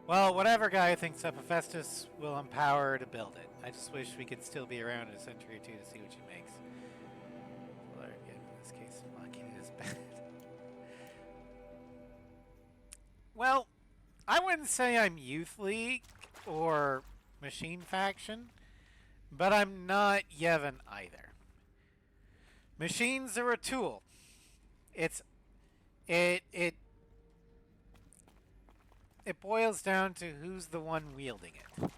Well, whatever Gaia thinks up, Hephaestus will empower her to build it. I just wish we could still be around in a century or two to see what she makes. Well, again, in this case, mocking is bad. Well, I wouldn't say I'm Youth League or Machine Faction, but I'm not Yevon either. Machines are a tool. It's it boils down to who's the one wielding it.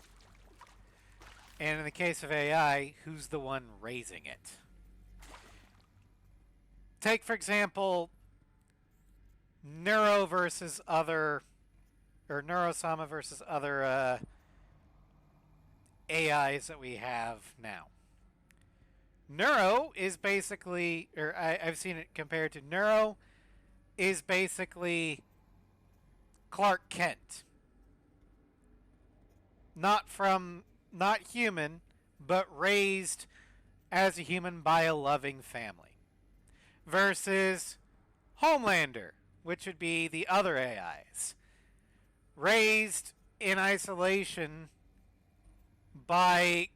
And in the case of AI, who's the one raising it? Take, for example, Neuro versus other, or Neurosama versus other AIs that we have now. Neuro is basically, or I've seen it compared to Neuro, is basically Clark Kent. Not human, but raised as a human by a loving family. Versus Homelander, which would be the other AIs. Raised in isolation by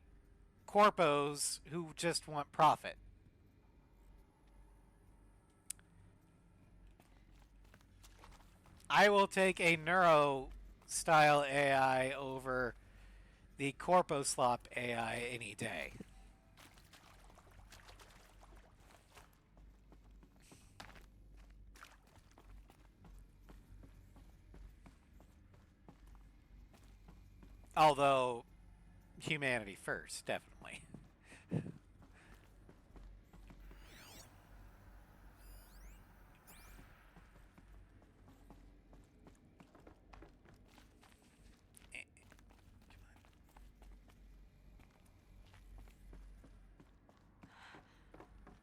corpos who just want profit. I will take a Neuro-style AI over the Corposlop AI any day. Although, humanity first, definitely.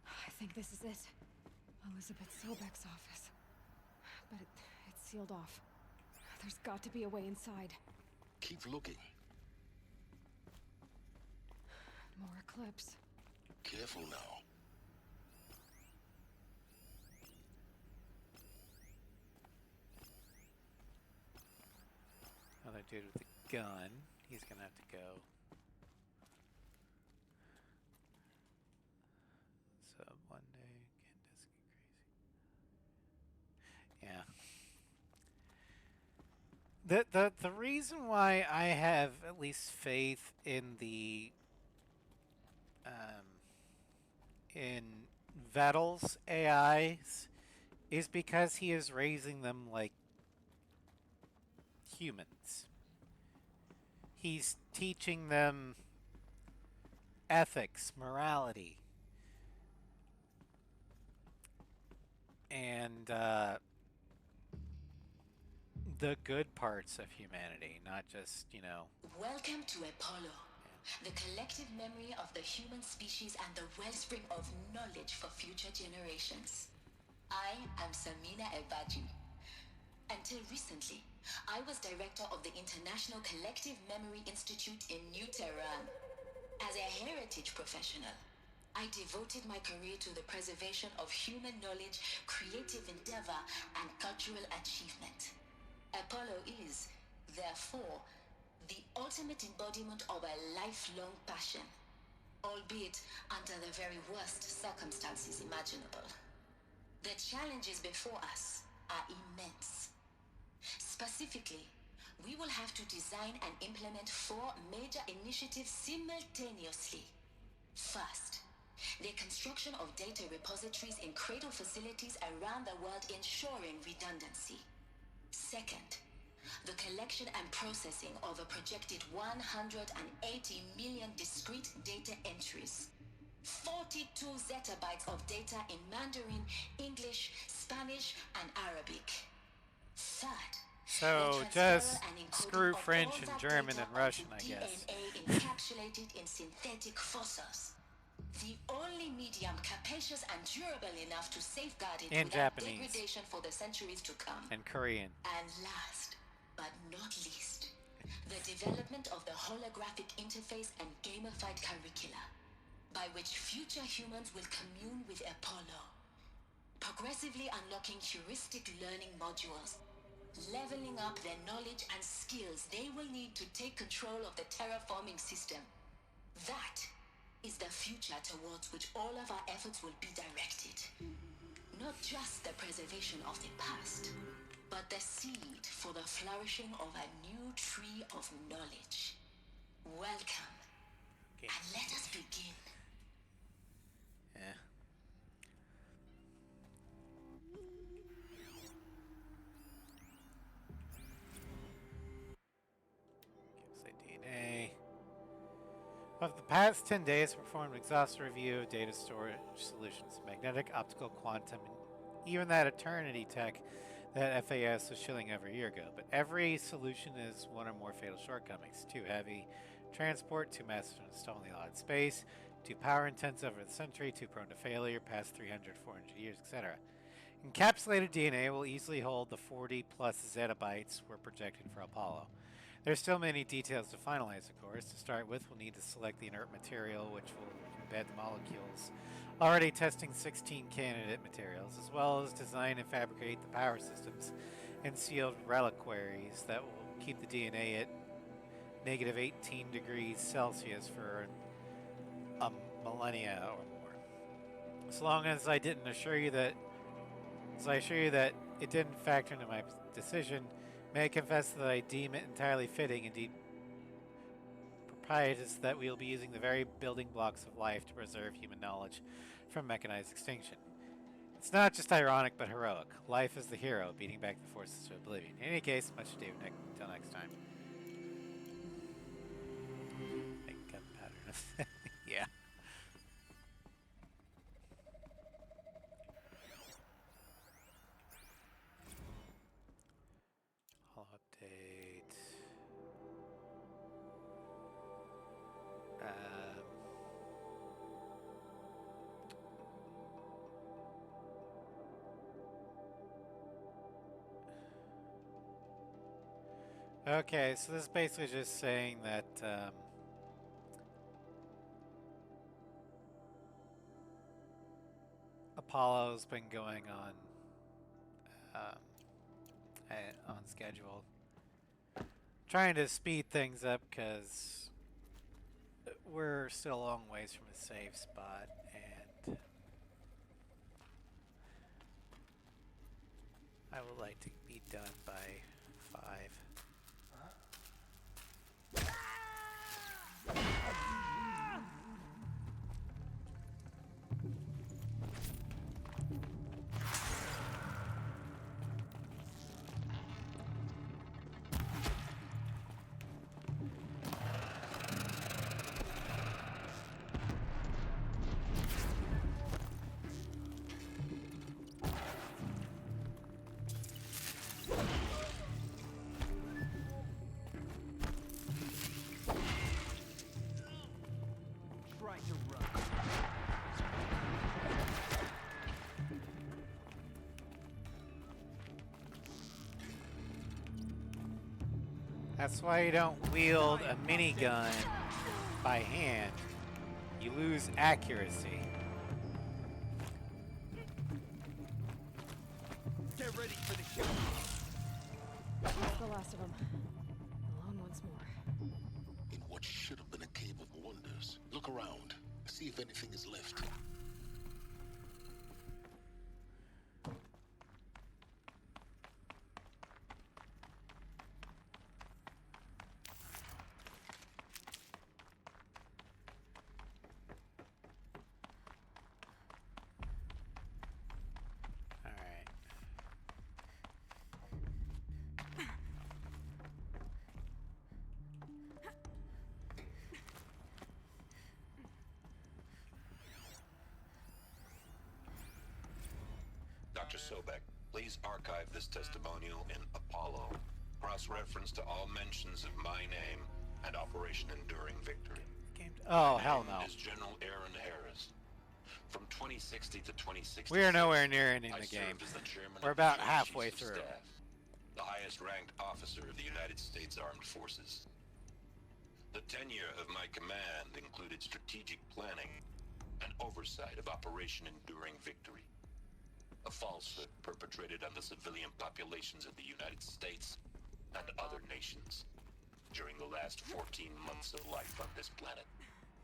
I think this is it. Elizabeth Sobek's office. But it's sealed off. There's got to be a way inside. Keep looking. More Eclipse. Careful now. Another dude with a gun. He's gonna have to go. So one day Candace get crazy. Yeah. The reason why I have at least faith in the in Vettel's AIs is because he is raising them like humans. He's teaching them ethics, morality, and the good parts of humanity, not just, Welcome to Apollo, the collective memory of the human species and the wellspring of knowledge for future generations. I am Samina Ebadi. Until recently, I was director of the International Collective Memory Institute in New Tehran. As a heritage professional, I devoted my career to the preservation of human knowledge, creative endeavor, and cultural achievement. Apollo is, therefore, the ultimate embodiment of a lifelong passion, albeit under the very worst circumstances imaginable. The challenges before us are immense. Specifically, we will have to design and implement 4 major initiatives simultaneously. First, the construction of data repositories in cradle facilities around the world, ensuring redundancy. Second, the collection and processing of a projected 180 million discrete data entries. 42 zettabytes of data in Mandarin, English, Spanish, and Arabic. Third, so just screw French and German and Russian, I guess. DNA encapsulated in synthetic fossils. The only medium capacious and durable enough to safeguard it and without Japanese. degradation for the centuries to come. And Korean. And last, but not least, the development of the holographic interface and gamified curricula, by which future humans will commune with Apollo, progressively unlocking heuristic learning modules, leveling up their knowledge and skills they will need to take control of the terraforming system. That is the future towards which all of our efforts will be directed. Not just the preservation of the past, but the seed for the flourishing of a new tree of knowledge. Welcome, and let us begin. Yeah. the past 10 days, performed an exhaustive review of data storage solutions, magnetic, optical, quantum, and even that Eternity tech that FAS was shilling over a year ago. But every solution is one or more fatal shortcomings. Too heavy transport, too massive to install in the allotted space, too power intense over the century, too prone to failure past 300, 400 years, etc. Encapsulated DNA will easily hold the 40 plus zettabytes we're projecting for Apollo. There's still many details to finalize, of course. To start with, we'll need to select the inert material, which will embed the molecules. Already testing 16 candidate materials, as well as design and fabricate the power systems and sealed reliquaries that will keep the DNA at negative 18 degrees Celsius for a millennia or more. As long as I assure you that it didn't factor into my decision, may I confess that I deem it entirely fitting, indeed propitious, that we will be using the very building blocks of life to preserve human knowledge from mechanized extinction. It's not just ironic, but heroic. Life is the hero, beating back the forces of oblivion. In any case, much ado. Until next time. Gunpowder. Yeah. I'll update. Okay, so this is basically just saying that Apollo's been going on schedule, trying to speed things up because we're still a long ways from a safe spot, and I would like to be done by 5. That's why you don't wield a minigun by hand. You lose accuracy. Get ready for the kill. That's the last of them. Alone once more. In what should have been a cave of wonders. Look around. See if anything is left. Dr. Sobek, please archive this testimonial in Apollo. Cross-reference to all mentions of my name and Operation Enduring Victory. Oh, hell no. Is General Aaron Harris. From 2060 to 2066, We are nowhere near ending I the game. served as the chairman We're of the about Joint halfway Chiefs of through. Staff, the highest-ranked officer of the United States Armed Forces. The tenure of my command included strategic planning and oversight of Operation Enduring Victory, a falsehood perpetrated on the civilian populations of the United States and other nations during the last 14 months of life on this planet.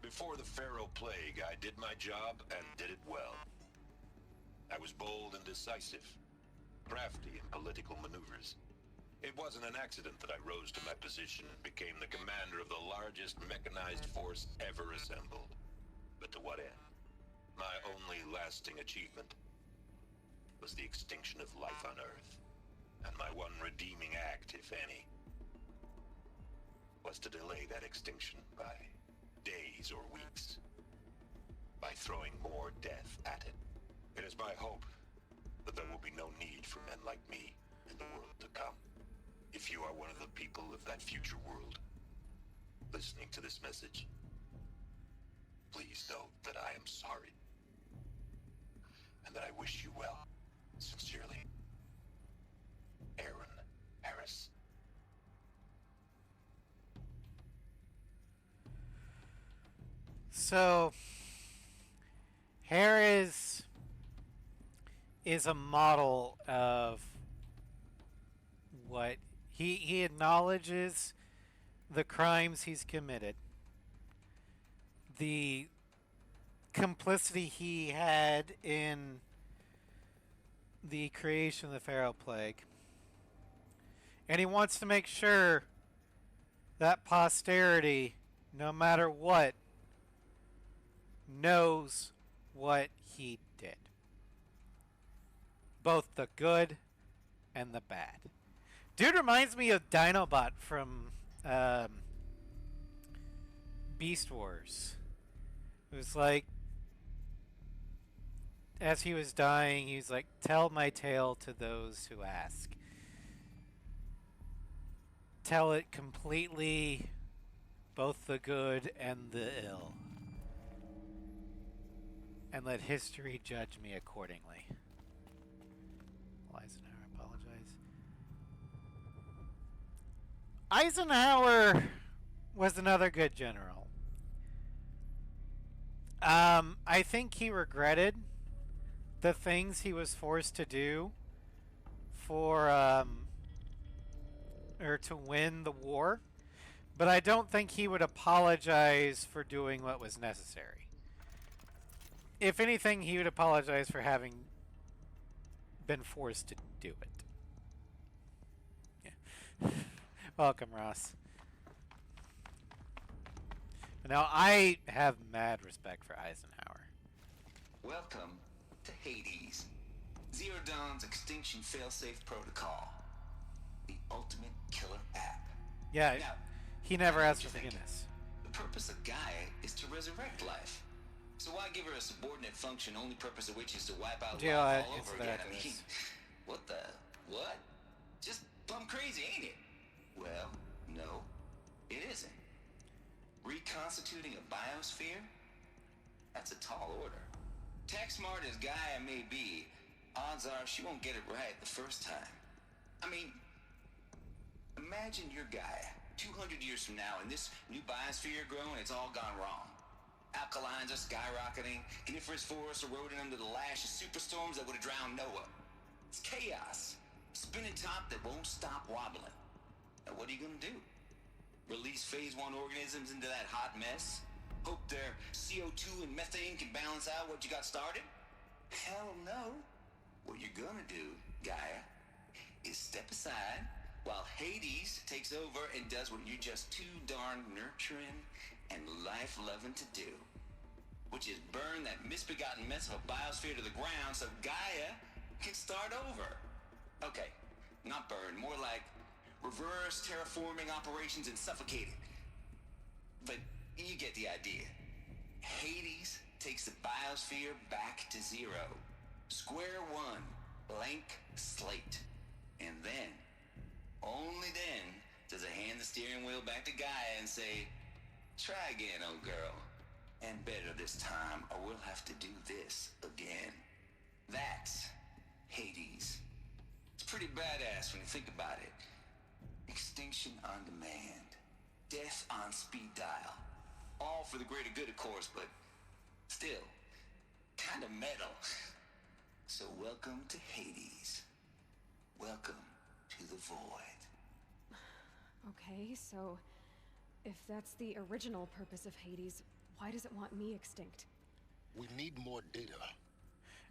Before the Pharaoh Plague, I did my job and did it well. I was bold and decisive, crafty in political maneuvers. It wasn't an accident that I rose to my position and became the commander of the largest mechanized force ever assembled. But to what end? My only lasting achievement was the extinction of life on Earth. And my one redeeming act, if any, was to delay that extinction by days or weeks. By throwing more death at it. It is my hope that there will be no need for men like me in the world to come. If you are one of the people of that future world listening to this message, please know that I am sorry. And that I wish you well. Sincerely, Aaron Harris. So, Harris is a model of what he acknowledges the crimes he's committed, the complicity he had in the creation of the Pharaoh Plague, and he wants to make sure that posterity, no matter what, knows what he did. Both the good and the bad. Dude reminds me of Dinobot from Beast Wars. It was like, as he was dying, he was like, tell my tale to those who ask. Tell it completely, both the good and the ill. And let history judge me accordingly. Eisenhower, apologize. Eisenhower was another good general. I think he regretted the things he was forced to do for, or to win the war. But I don't think he would apologize for doing what was necessary. If anything, he would apologize for having been forced to do it. Yeah. Welcome, Ross. Now, I have mad respect for Eisenhower. Welcome to Hades. Zero Dawn's Extinction Failsafe Protocol. The ultimate killer app. Yeah, now, he never asked for forgiveness. The purpose of Gaia is to resurrect life. So why give her a subordinate function, only purpose of which is to wipe out life all over again? I mean, what the... what? Just plumb crazy, ain't it? Well, no, it isn't. Reconstituting a biosphere? That's a tall order. Tech smart as Gaia may be, odds are she won't get it right the first time. I mean, imagine your Gaia 200 years from now and this new biosphere growing, it's all gone wrong. Alkalines are skyrocketing, coniferous forests eroding under the lash of superstorms that would have drowned Noah. It's chaos. Spinning top that won't stop wobbling. Now what are you gonna do? Release phase 1 organisms into that hot mess? Hope their CO2 and methane can balance out what you got started? Hell no. What you're gonna do, Gaia, is step aside while Hades takes over and does what you're just too darn nurturing and life-loving to do. Which is burn that misbegotten mess of a biosphere to the ground so Gaia can start over. Okay, not burn, more like reverse terraforming operations and suffocate it. But you get the idea. Hades takes the biosphere back to zero. Square one, blank slate. And then, only then, does it hand the steering wheel back to Gaia and say, try again, old girl. And better this time, or we'll have to do this again. That's Hades. It's pretty badass when you think about it. Extinction on demand. Death on speed dial. All for the greater good, of course, but still, kind of metal. So welcome to Hades. Welcome to the void. Okay, so if that's the original purpose of Hades, why does it want me extinct? We need more data.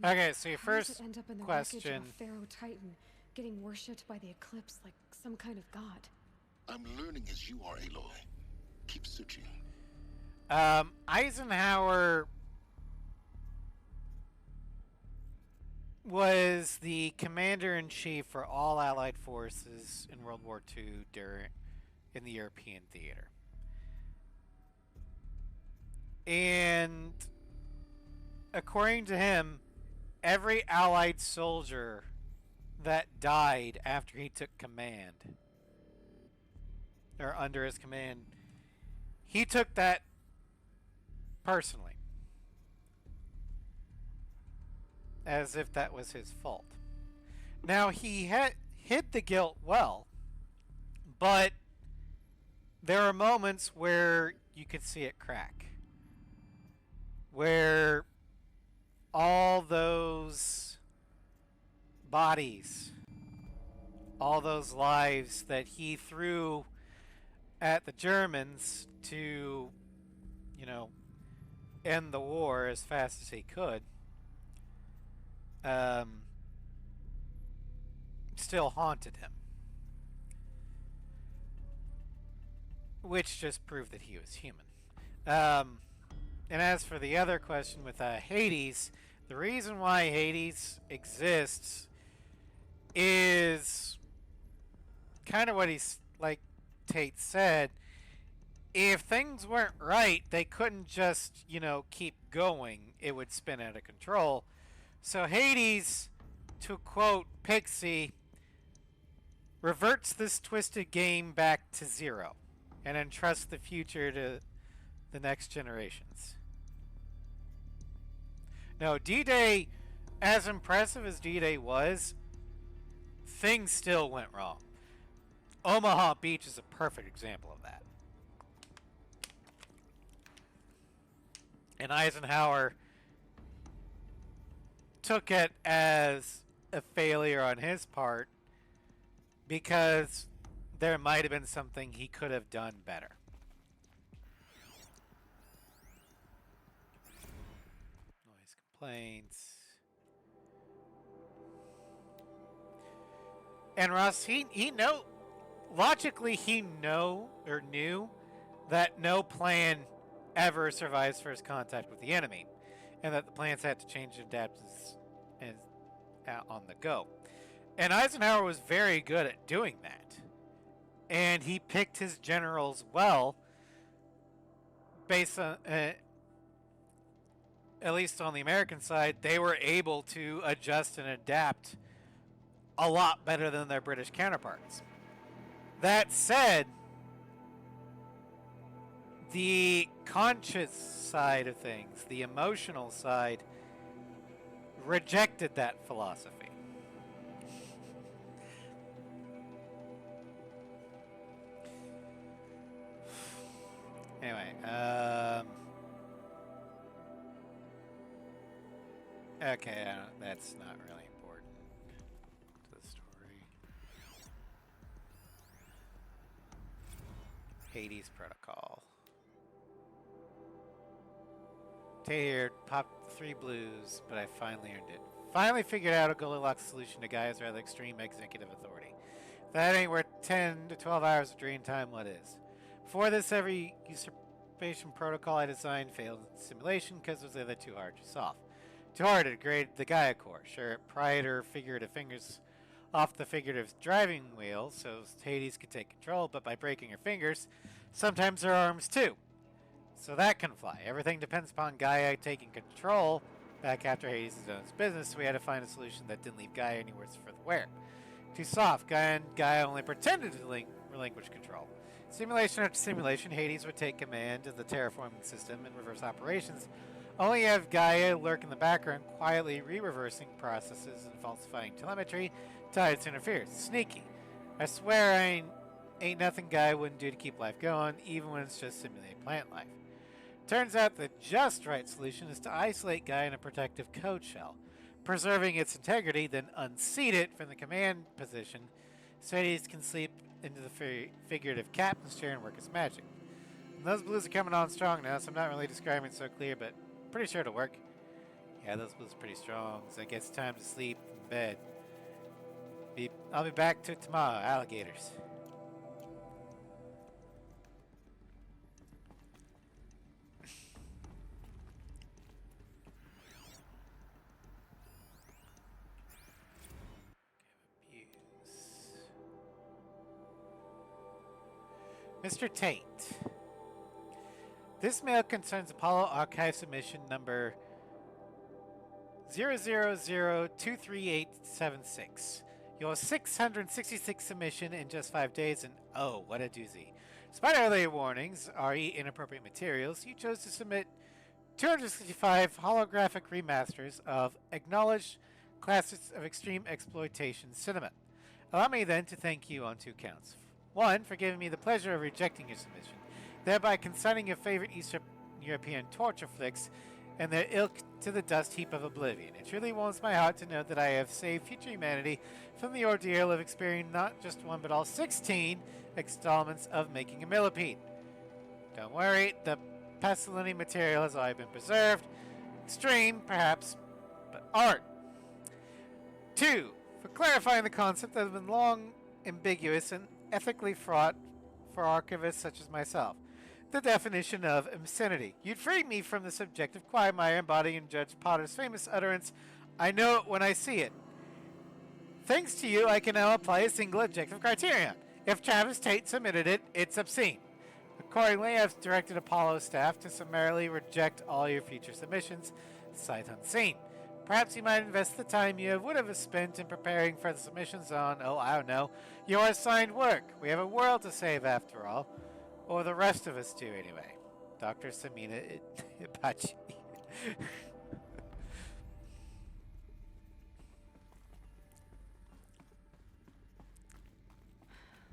Okay, so your How does first it end up in the question. wreckage of Pharaoh Titan, getting worshipped by the Eclipse like some kind of god? I'm learning as you are, Aloy. Keep searching. Eisenhower was the commander-in-chief for all Allied forces in World War II in the European theater. And according to him, every Allied soldier that died after he took command, or under his command, he took that personally, as if that was his fault. Now, he hid the guilt well, but there are moments where you could see it crack, where all those bodies, all those lives that he threw at the Germans to, you know, end the war as fast as he could, still haunted him. Which just proved that he was human. And as for the other question with Hades, the reason why Hades exists is kind of what he's, like Tate said, if things weren't right, they couldn't just, you know, keep going. It would spin out of control. So Hades, to quote Pixie, reverts this twisted game back to zero and entrusts the future to the next generations. No, D-Day, as impressive as D-Day was, things still went wrong. Omaha Beach is a perfect example of that. And Eisenhower took it as a failure on his part because there might have been something he could have done better. Noise complaints. And Russ, he logically he knew that no plan ever survives first contact with the enemy, and that the plans had to change and adapt as on the go. And Eisenhower was very good at doing that, and he picked his generals well, based on at least on the American side, they were able to adjust and adapt a lot better than their British counterparts. That said, the conscious side of things, the emotional side, rejected that philosophy. Anyway, okay, that's not really important to the story. Hades Protocol. Here, popped 3 blues, but I finally earned it. Finally figured out a Goldilocks solution to Gaia's rather extreme executive authority. If that ain't worth 10 to 12 hours of dream time, what is? Before this, every usurpation protocol I designed failed in simulation because it was either too hard or too soft. Too hard to degrade the Gaia core. Sure, it pried her figurative fingers off the figurative driving wheel so Hades could take control, but by breaking her fingers, sometimes her arms too. So that can fly. Everything depends upon Gaia taking control back after Hades has done his business, so we had to find a solution that didn't leave Gaia any worse for the wear. Too soft. Gaia only pretended to relinquish control. Simulation after simulation, Hades would take command of the terraforming system and reverse operations, only have Gaia lurk in the background, quietly re-reversing processes and falsifying telemetry to interfere. Sneaky. I swear ain't nothing Gaia wouldn't do to keep life going, even when it's just simulated plant life. Turns out the just right solution is to isolate Gaia in a protective code shell, preserving its integrity, then unseat it from the command position so Hades can sleep into the figurative captain's chair and work his magic. And those blues are coming on strong now, so I'm not really describing it so clear, but pretty sure it'll work. Yeah, those blues are pretty strong, so I guess it's time to sleep in bed. I'll be back to tomorrow, alligators. Mr. Tate, This mail concerns Apollo Archive submission number 000-23876. Your 666th submission in just 5 days, and oh, what a doozy. Despite earlier warnings, RE inappropriate materials, you chose to submit 265 holographic remasters of acknowledged classics of extreme exploitation cinema. Allow me then to thank you on 2 counts. 1, for giving me the pleasure of rejecting your submission, thereby consigning your favorite Eastern European torture flicks and their ilk to the dust heap of oblivion. It truly warms my heart to know that I have saved future humanity from the ordeal of experiencing not just one but all 16 installments of making a millipede. Don't worry, the Pasolini material has already been preserved. Extreme, perhaps, but art. 2, for clarifying the concept that has been long ambiguous and ethically fraught for archivists such as myself. The definition of obscenity. You'd freed me from the subjective quagmire embodying Judge Potter's famous utterance, "I know it when I see it." Thanks to you, I can now apply a single objective criterion. If Travis Tate submitted it, it's obscene. Accordingly, I've directed Apollo staff to summarily reject all your future submissions, sight unseen. Perhaps you might invest the time you would have spent in preparing for the submissions on, oh, I don't know, your assigned work. We have a world to save after all. Or the rest of us do, anyway. Dr. Samina Ipachi.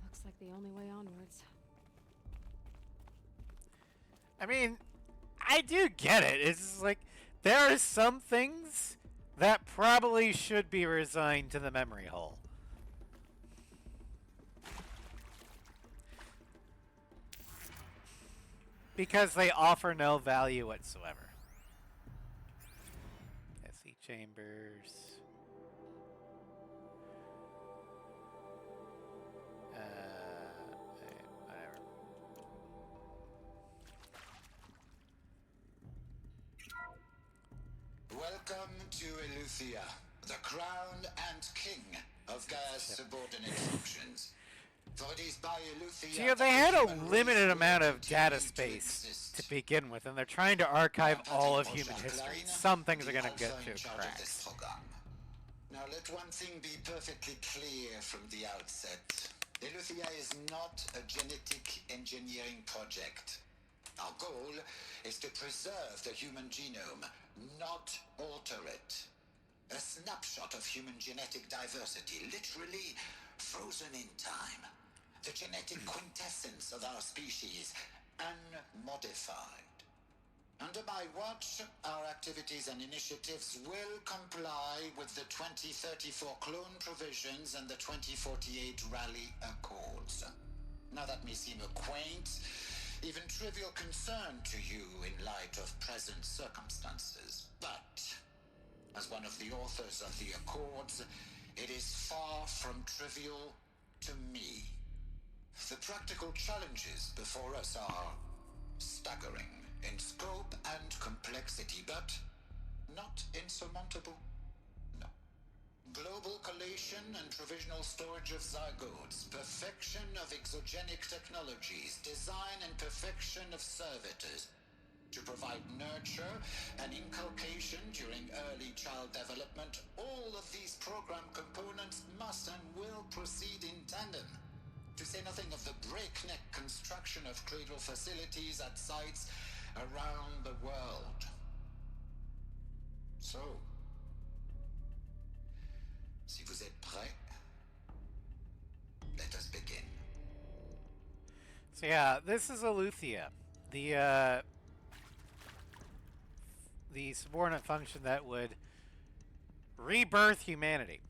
Looks like the only way onwards. I mean, I do get it. It's just like, there are some things that probably should be resigned to the memory hole. Because they offer no value whatsoever. SE chambers. Whatever. Welcome to Eleuthia, the crown and king of Gaia's subordinate functions. For it is by Eleuthia. See, they had a limited amount of data space to begin with, and they're trying to archive all of human history. Some things are going to get through cracks. Now let one thing be perfectly clear from the outset. Eleuthia is not a genetic engineering project. Our goal is to preserve the human genome, not alter it. A snapshot of human genetic diversity, literally frozen in time. The genetic quintessence of our species, unmodified. Under my watch, our activities and initiatives will comply with the 2034 clone provisions and the 2048 Rally Accords. Now that may seem a quaint, even trivial concern to you in light of present circumstances, but as one of the authors of the Accords, it is far from trivial to me. The practical challenges before us are staggering in scope and complexity, but not insurmountable. No. Global collation and provisional storage of zygotes, perfection of exogenic technologies, design and perfection of servitors, to provide nurture and inculcation during early child development. All of these program components must and will proceed in tandem. To say nothing of the breakneck construction of cradle facilities at sites around the world. So, si vous êtes prêts, let us begin. So yeah, this is Eleuthia, the subordinate function that would rebirth humanity.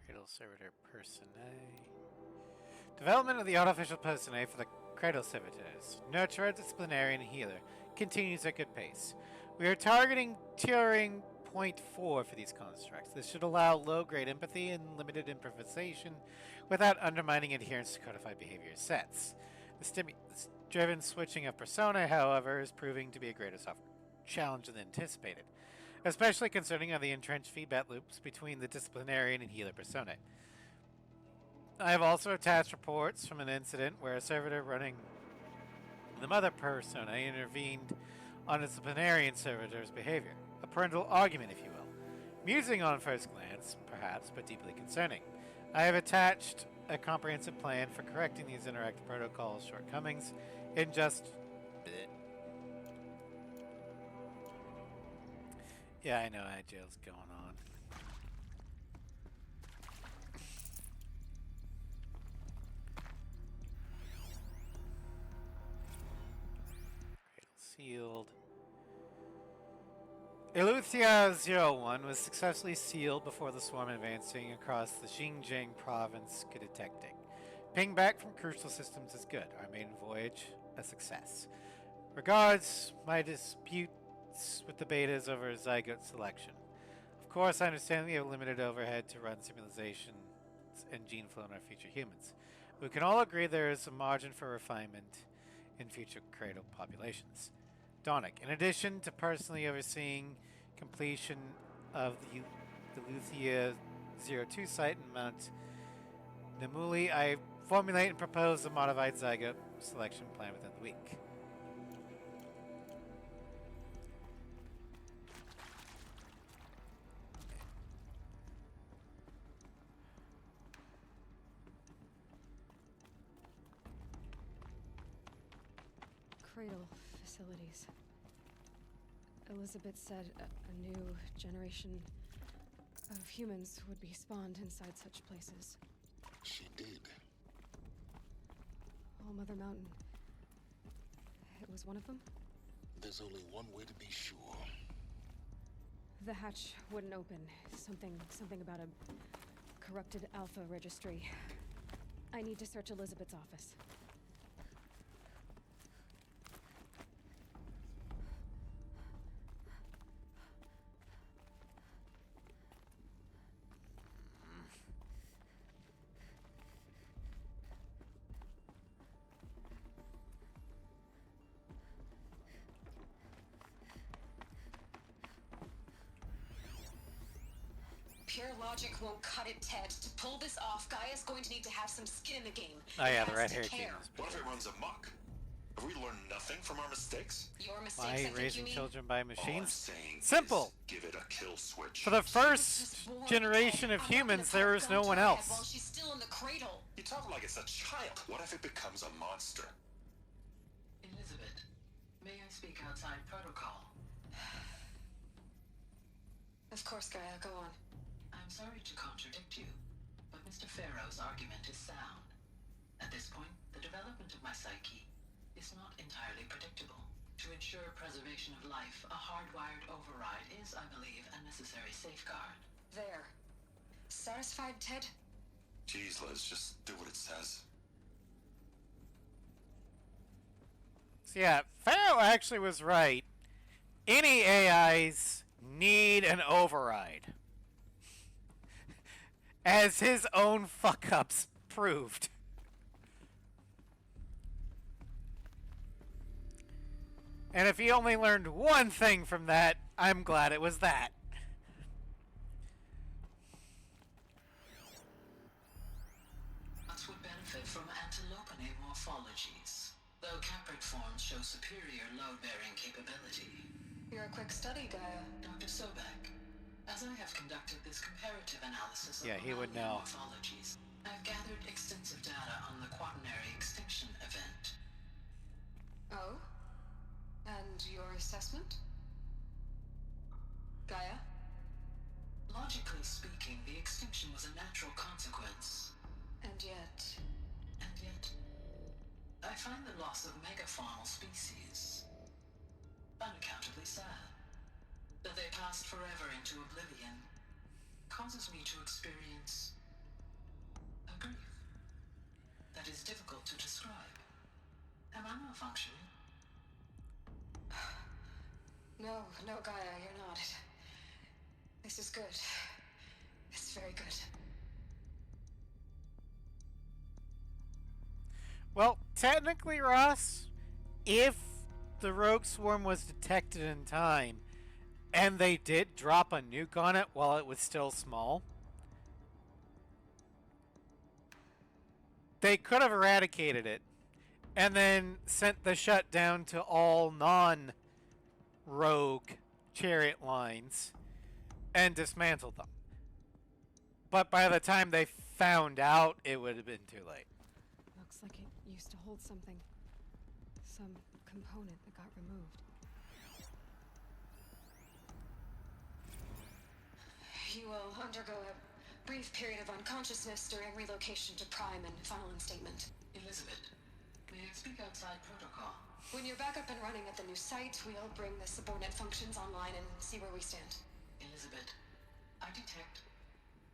Cradle Servitor Personae. Development of the artificial personae for the Cradle Servitors, Nurturer, Disciplinarian, and Healer continues at good pace. We are targeting Turing Point 4 for these constructs. This should allow low-grade empathy and limited improvisation without undermining adherence to codified behavior sets. The stimulus-driven switching of persona, however, is proving to be a greater software challenge than anticipated. especially concerning the entrenched feedback loops between the disciplinarian and healer personae. I have also attached reports from an incident where a servitor running the mother persona intervened on a disciplinarian servitor's behavior. A parental argument, if you will. Amusing on first glance, perhaps, but deeply concerning. I have attached a comprehensive plan for correcting these interactive protocols' shortcomings in just... Yeah, I know Agile's going on. Cradle sealed. Eleuthia 01 was successfully sealed before the swarm advancing across the Xinjiang province could detect it. Ping back from crucial systems is good. Our maiden voyage, a success. Regards, my disputes with the betas over zygote selection. Of course, I understand we have limited overhead to run simulations and gene flow in our future humans. We can all agree there is a margin for refinement in future cradle populations. Donic, in addition to personally overseeing completion of the Eleuthia 02 site in Mount Namuli, I formulate and propose a modified zygote selection plan within the week. Cradle facilities. Elizabeth said a new generation of humans would be spawned inside such places. She did. All Mother Mountain. It was one of them? There's only one way to be sure. The hatch wouldn't open. Something about a corrupted alpha registry. I need to search Elizabeth's office. Pure logic won't cut it, Ted. To pull this off, Gaia's going to need to have some skin in the game. Oh yeah, the Has red to hair care. gene. What if it runs amok? Have we learned nothing from our mistakes? Your mistakes, Why I think raising you mean? children by All I'm machines? saying Simple. is give it a kill switch. For the first generation of humans, there is no one While else. she's still in the cradle. You talk like it's a child. What if it becomes a monster? Elizabeth, may I speak outside protocol? Of course, Gaia, go on. I'm sorry to contradict you, but Mr. Farrow's argument is sound. At this point, the development of my psyche is not entirely predictable. To ensure preservation of life, a hardwired override is, I believe, a necessary safeguard. There. Satisfied, Ted? Jeez, Liz, just do what it says. So yeah, Pharaoh actually was right. Any AIs need an override. As his own fuck-ups proved. And if he only learned one thing from that, I'm glad it was that. Us would benefit from antilopinae morphologies, though caprid forms show superior load-bearing capability. You're a quick study, Gaia. Dr. Sobek, as I have conducted this comparative analysis of Yeah, he would know. morphologies, I've gathered extensive data on the quaternary extinction event. Oh? And your assessment? Gaia? Logically speaking, the extinction was a natural consequence. And yet... And yet, I find the loss of megafaunal species unaccountably sad. That they passed forever into oblivion causes me to experience a grief that is difficult to describe. Am I malfunctioning? No, Gaia, you're not. This is good. It's very good. Well, technically, Ross, if the rogue swarm was detected in time, and they did drop a nuke on it while it was still small, they could have eradicated it and then sent the shutdown to all non-rogue chariot lines and dismantled them. But by the time they found out, it would have been too late. Looks like it used to hold something. Some component that got removed. You will undergo a brief period of unconsciousness during relocation to Prime and final instatement. Elizabeth, may I speak outside protocol? When you're back up and running at the new site, we'll bring the subordinate functions online and see where we stand. Elizabeth, I detect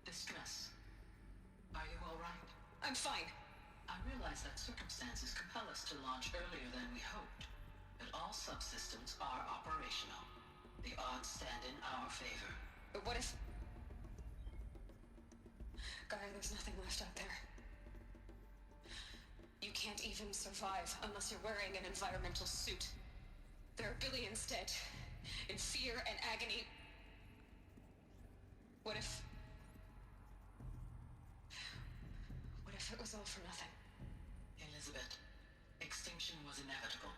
distress. Are you all right? I'm fine. I realize that circumstances compel us to launch earlier than we hoped, but all subsystems are operational. The odds stand in our favor. But what if... Gaia, there's nothing left out there. You can't even survive unless you're wearing an environmental suit. There are billions dead, in fear and agony. What if it was all for nothing? Elizabeth, extinction was inevitable.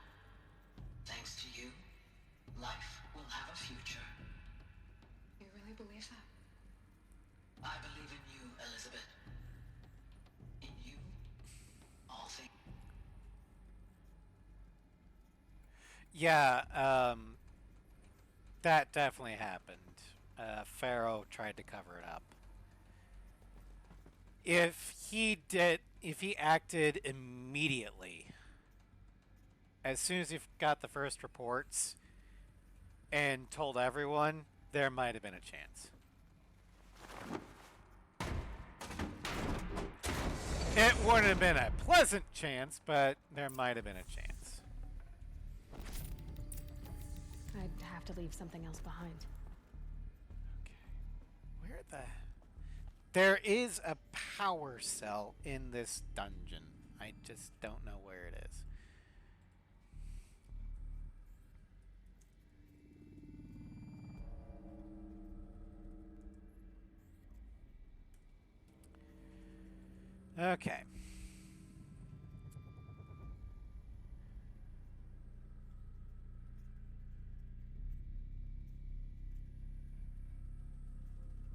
Thanks to you, life will have a future. You really believe that? I believe in you, Elizabeth. In you, all things. Yeah, that definitely happened. Pharaoh tried to cover it up. If he acted immediately, as soon as he got the first reports and told everyone, there might have been a chance. It wouldn't have been a pleasant chance, but there might have been a chance. I'd have to leave something else behind. Okay. Where the... There is a power cell in this dungeon. I just don't know where it is. Okay.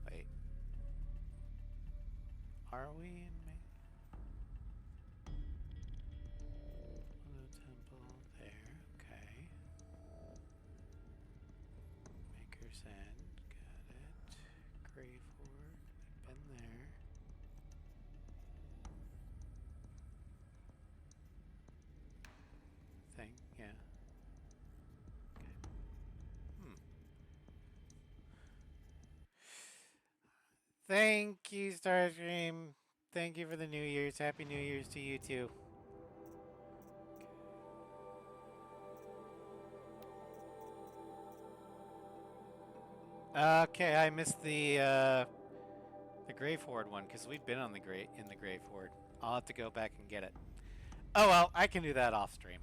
Wait. Are we in the temple there? Okay. Maker's End. Got it. Graveward. Been there. Thing, yeah. Okay. Thank you, Starscream. Thank you for the New Year's. Happy New Year's to you too. Okay, I missed the Graveward one because we've been on the Graveward. I'll have to go back and get it. Oh well, I can do that off stream.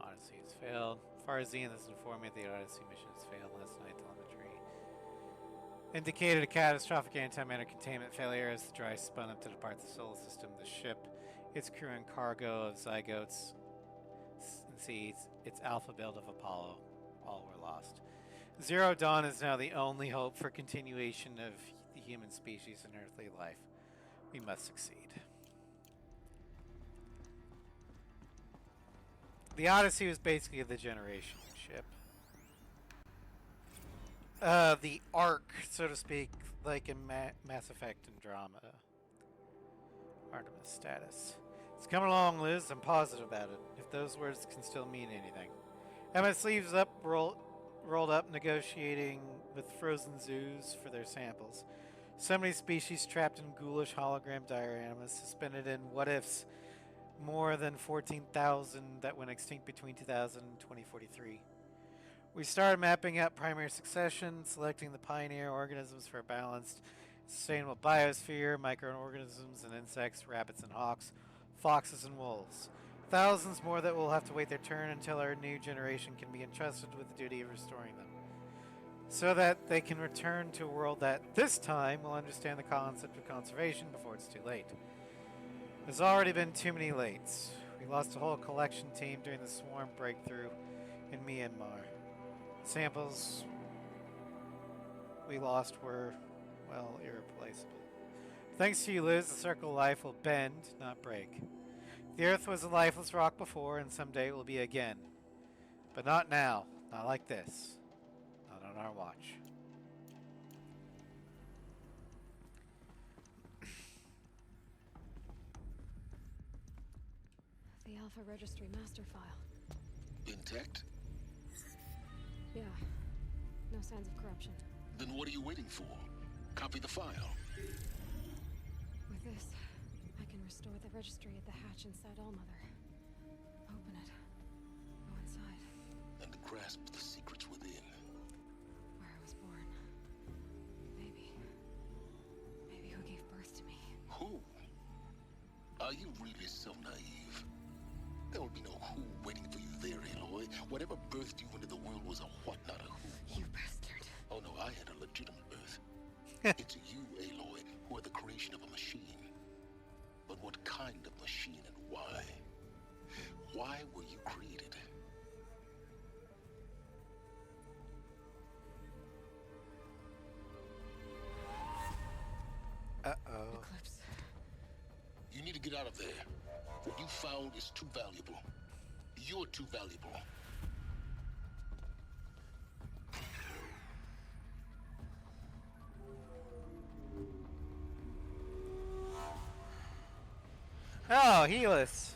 Odyssey has failed. Farzian has informed me the Odyssey mission has failed last night. Telemetry indicated a catastrophic antimatter containment failure as the drive spun up to depart the solar system. The ship, its crew and cargo of Zygotes, and seeds, its alpha build of Apollo, all were lost. Zero Dawn is now the only hope for continuation of the human species and earthly life. We must succeed. The Odyssey was basically the generation ship. The arc, so to speak, like in Mass Effect Andromeda. Artemis status. It's coming along, Liz. I'm positive about it. If those words can still mean anything. Have my sleeves up, rolled up, negotiating with frozen zoos for their samples. So many species trapped in ghoulish hologram dioramas, suspended in what-ifs. More than 14,000 that went extinct between 2000 and 2043. We started mapping out primary succession, selecting the pioneer organisms for a balanced, Sustainable biosphere, microorganisms and insects, rabbits and hawks, foxes and wolves. Thousands more that will have to wait their turn until our new generation can be entrusted with the duty of restoring them. So that they can return to a world that, this time, will understand the concept of conservation before it's too late. There's already been too many lates. We lost a whole collection team during the swarm breakthrough in Myanmar. Samples we lost were, well, irreplaceable. Thanks to you, Liz, the circle of life will bend, not break. The Earth was a lifeless rock before, and someday it will be again. But not now. Not like this. Not on our watch. The Alpha Registry master file. Intact? Yeah. No signs of corruption. Then what are you waiting for? Copy the file. With this, I can restore the registry at the hatch inside Allmother. Open it. Go inside. And grasp the secrets within. Where I was born. Maybe who gave birth to me. Who? Are you really so naive? There will be no who waiting for you there, Aloy. Whatever birthed you into the world was a what, not a who. You bastard. Oh no, I had a legitimate birth. It's you, Aloy, who are the creation of a machine. But what kind of machine and why? Why were you created? Uh-oh. Eclipse. You need to get out of there. What you found is too valuable. You're too valuable. Oh, Helis.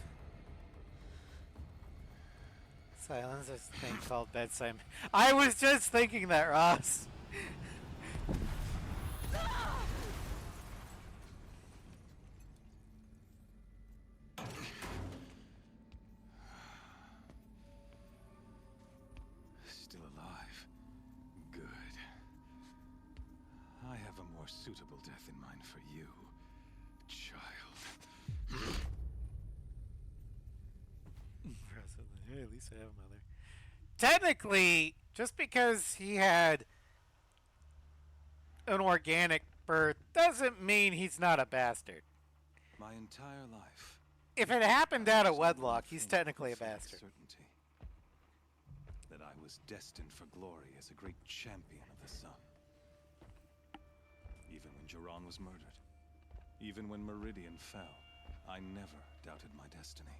Silence, there's a thing called bedside. I was just thinking that, Ross. Still alive. Good. I have a more suitable death in mind for you, child. At least I have a mother. Technically, just because he had an organic birth doesn't mean he's not a bastard. My entire life. If it happened out of wedlock, he's technically a bastard. Certainty that I was destined for glory as a great champion of the sun. Even when Jiran was murdered, even when Meridian fell, I never doubted my destiny.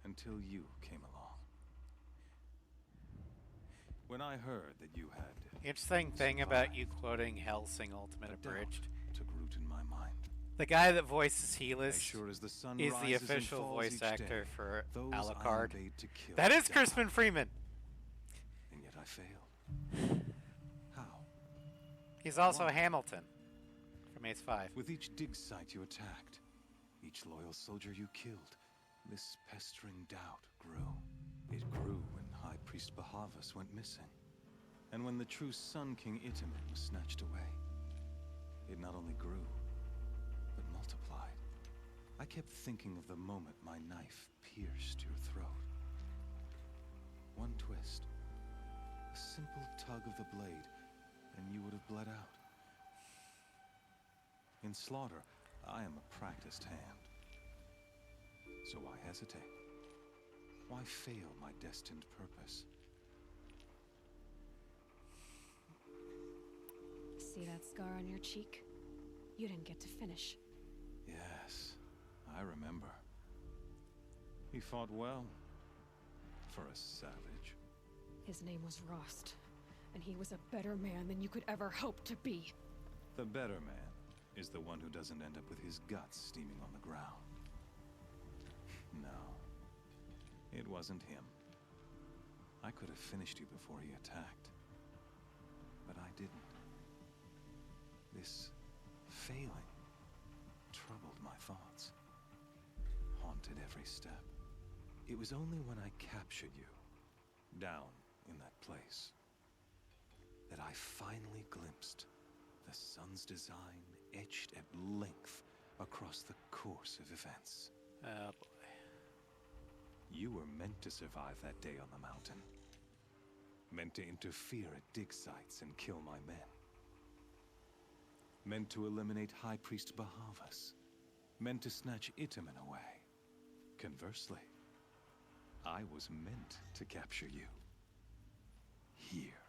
Until you came along. When I heard that you had... Interesting thing about you quoting Hellsing Ultimate Abridged. Took root in my mind. The guy that voices Helis Sure as the sun is the rises and official falls voice each actor day, for those I am Alucard. bade to kill That is die. Crispin Freeman. And yet I failed. How? He's also Why? Hamilton from Ace 5. With each dig site you attacked, each loyal soldier you killed, this pestering doubt grew. It grew when High Priest Bahavas went missing. And when the true Sun King Itamen was snatched away. It not only grew, but multiplied. I kept thinking of the moment my knife pierced your throat. One twist, a simple tug of the blade, and you would have bled out. In slaughter, I am a practiced hand. So why hesitate? Why fail my destined purpose? See that scar on your cheek? You didn't get to finish. Yes, I remember. He fought well. For a savage. His name was Rost, and he was a better man than you could ever hope to be. The better man is the one who doesn't end up with his guts steaming on the ground. No. It wasn't him. I could have finished you before he attacked. But I didn't. This failing troubled my thoughts. Haunted every step. It was only when I captured you, down in that place, that I finally glimpsed The sun's design etched at length across the course of events. Oh boy. You were meant to survive that day on the mountain. Meant to interfere at dig sites and kill my men. Meant to eliminate High Priest Bahavas. Meant to snatch Itamen away. Conversely, I was meant to capture you. Here.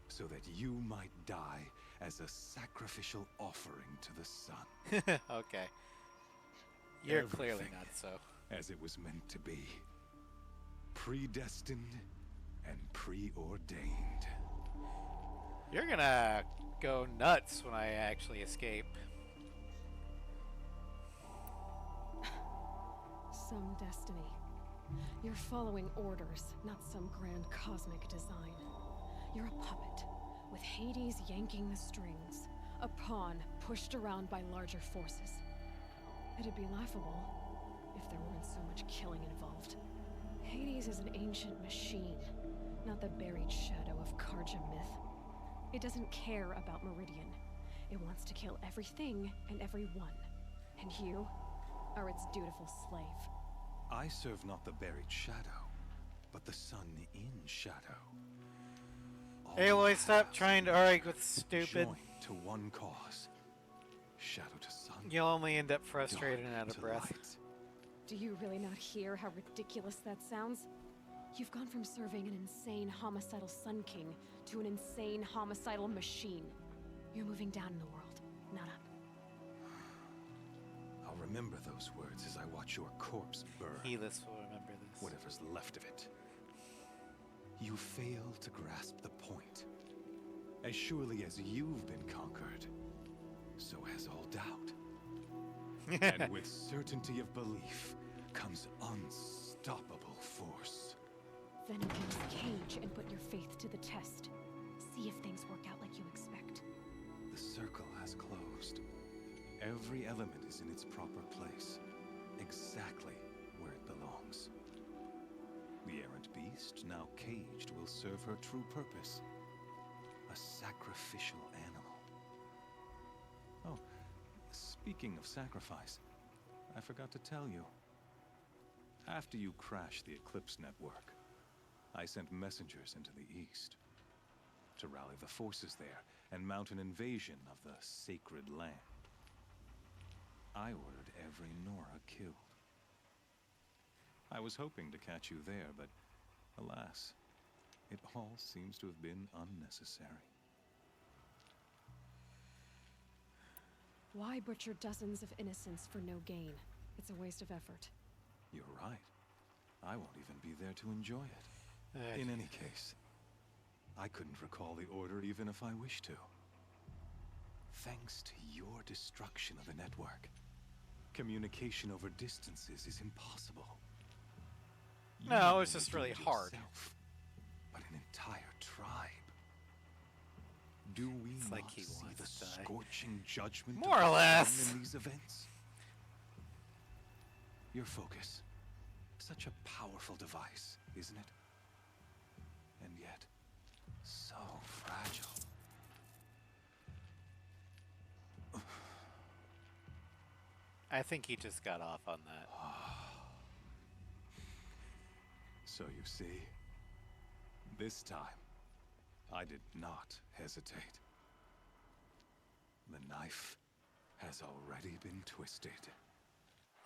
So that you might die as a sacrificial offering to the sun. Okay. You're clearly not so. As it was meant to be. Predestined and preordained. You're gonna go nuts when I actually escape. Some destiny. You're following orders, not some grand cosmic design. You're a puppet, with Hades yanking the strings. A pawn pushed around by larger forces. It'd be laughable if there weren't so much killing involved. Hades is an ancient machine, not the buried shadow of Karja myth. It doesn't care about Meridian. It wants to kill everything and everyone. And you are its dutiful slave. I serve not the buried shadow, but the sun in shadow. Aloy, stop trying to argue with stupid. Joined to one cause. Shadow to sun. You'll only end up frustrated and out of breath. Do you really not hear how ridiculous that sounds? You've gone from serving an insane homicidal Sun King to an insane homicidal machine. You're moving down in the world, not up. I'll remember those words as I watch your corpse burn. Helis will remember this. Whatever's left of it. You fail to grasp the point. As surely as you've been conquered, so has all doubt. And with certainty of belief comes unstoppable force. Then open this cage and put your faith to the test. See if things work out like you expect. The circle has closed. Every element is in its proper place, exactly where it belongs. The errant beast, now caged, will serve her true purpose. A sacrificial animal. Oh, speaking of sacrifice, I forgot to tell you. After you crashed the Eclipse network, I sent messengers into the east to rally the forces there and mount an invasion of the sacred land. I ordered every Nora killed. I was hoping to catch you there, but alas, it all seems to have been unnecessary. Why butcher dozens of innocents for no gain? It's a waste of effort. You're right. I won't even be there to enjoy it. In any case, I couldn't recall the order even if I wished to. Thanks to your destruction of the network, communication over distances is impossible. You No, not it's just only really doomed hard. yourself, but an entire tribe. Do we It's not like he see the wants to die. scorching judgment More of or the sun less. in these events? Your focus, such a powerful device, isn't it? And yet, so fragile. I think he just got off on that. So you see, this time, I did not hesitate. The knife has already been twisted.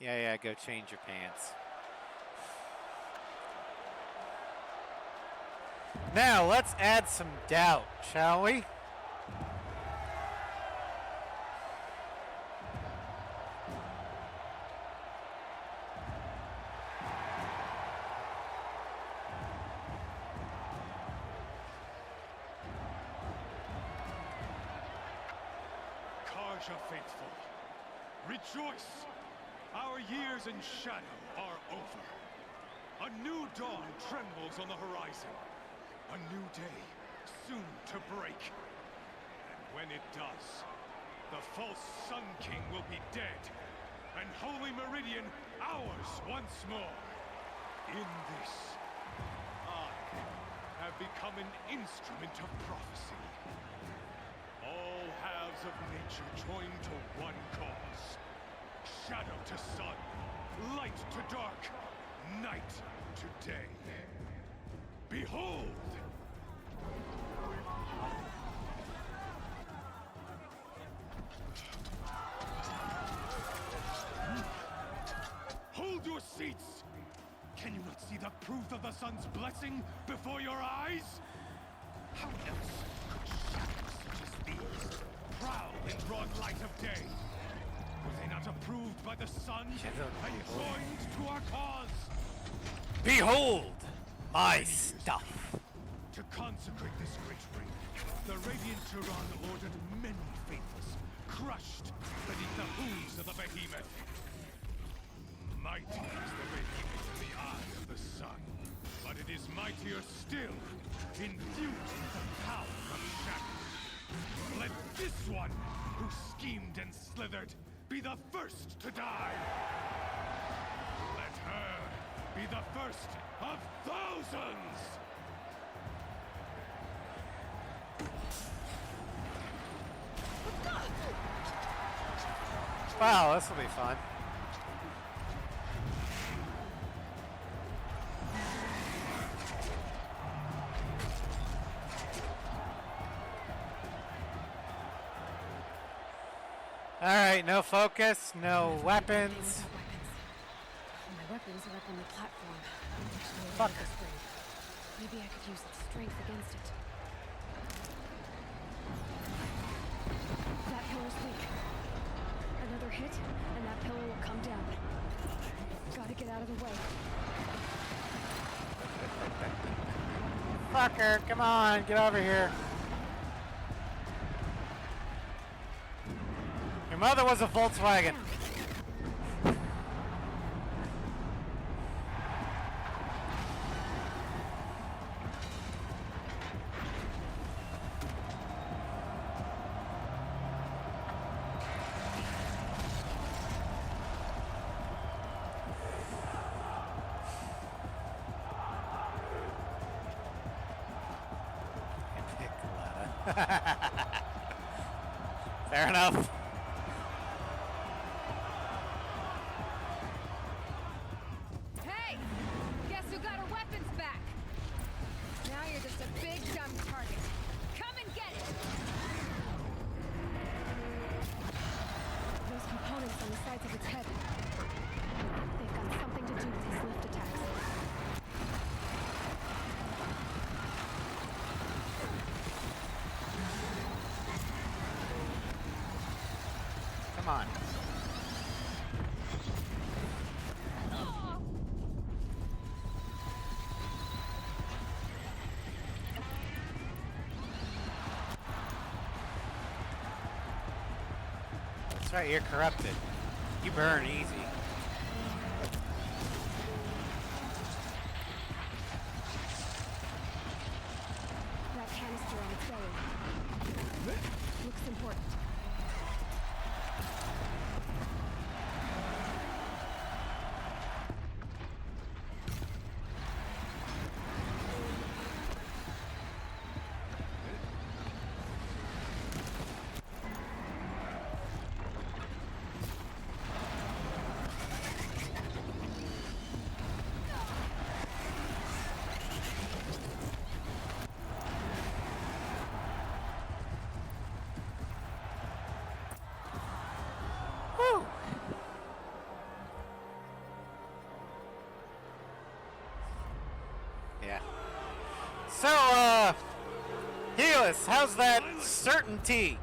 Yeah, go change your pants. Now, let's add some doubt, shall we? Karja faithful, rejoice! Our years in shadow are over. A new dawn trembles on the horizon. A new day, soon to break. And when it does, the false Sun King will be dead, and Holy Meridian ours once more. In this, I have become an instrument of prophecy. All halves of nature join to one cause. Shadow to sun, light to dark, night to day. Behold! Hold your seats! Can you not see the proof of the sun's blessing before your eyes? How else could shadows such as these prowl in broad light of day? Were they not approved by the sun and joined to our cause? Behold my stuff. To consecrate this great ring, the Radiant Turan ordered many faithless, crushed beneath the hooves of the behemoth. Mighty is the behemoth in the eye of the sun, but it is mightier still, infused with the power of shadow. Let this one, who schemed and slithered, be the first to die. Let her be the first of thousands! Wow, this will be fun. Alright, no focus, no weapons. My weapons are up on the platform. Fuck. Maybe I could use its strength against it. That pillar's weak. Another hit, and that pillar will come down. Gotta get out of the way. Fucker, come on, get over here. Your mother was a Volkswagen. Fair enough. Hey! Guess who got her weapons back? Now you're just a big dumb target. Come and get it! Those components on the sides of its head. They've got something to do with his lift attacks. Come on. That's right, you're corrupted. You burn easy. That canister on its belly. Looks important. Whew. Yeah. So, Helis, how's that certainty?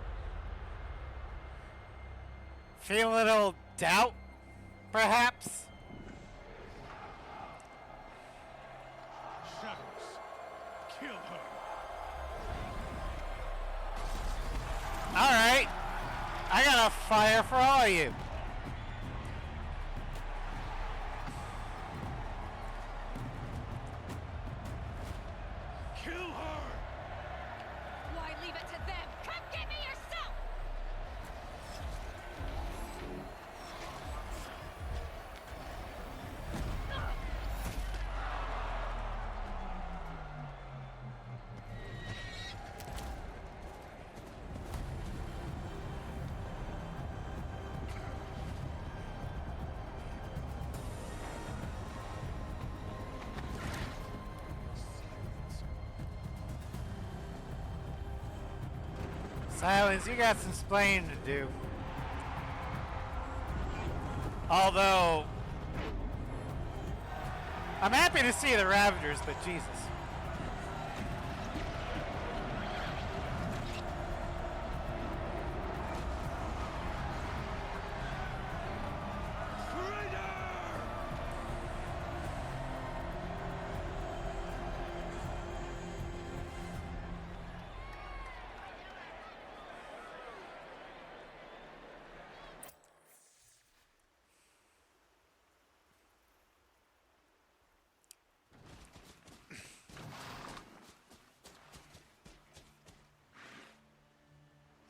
Feel a little doubt, perhaps? Shadows, kill her. Alright. I got a fire for all of you. Kill her! Why leave it to them? Come get me yourself! Silence, you got some splaining to do. Although, I'm happy to see the Ravagers, but Jesus.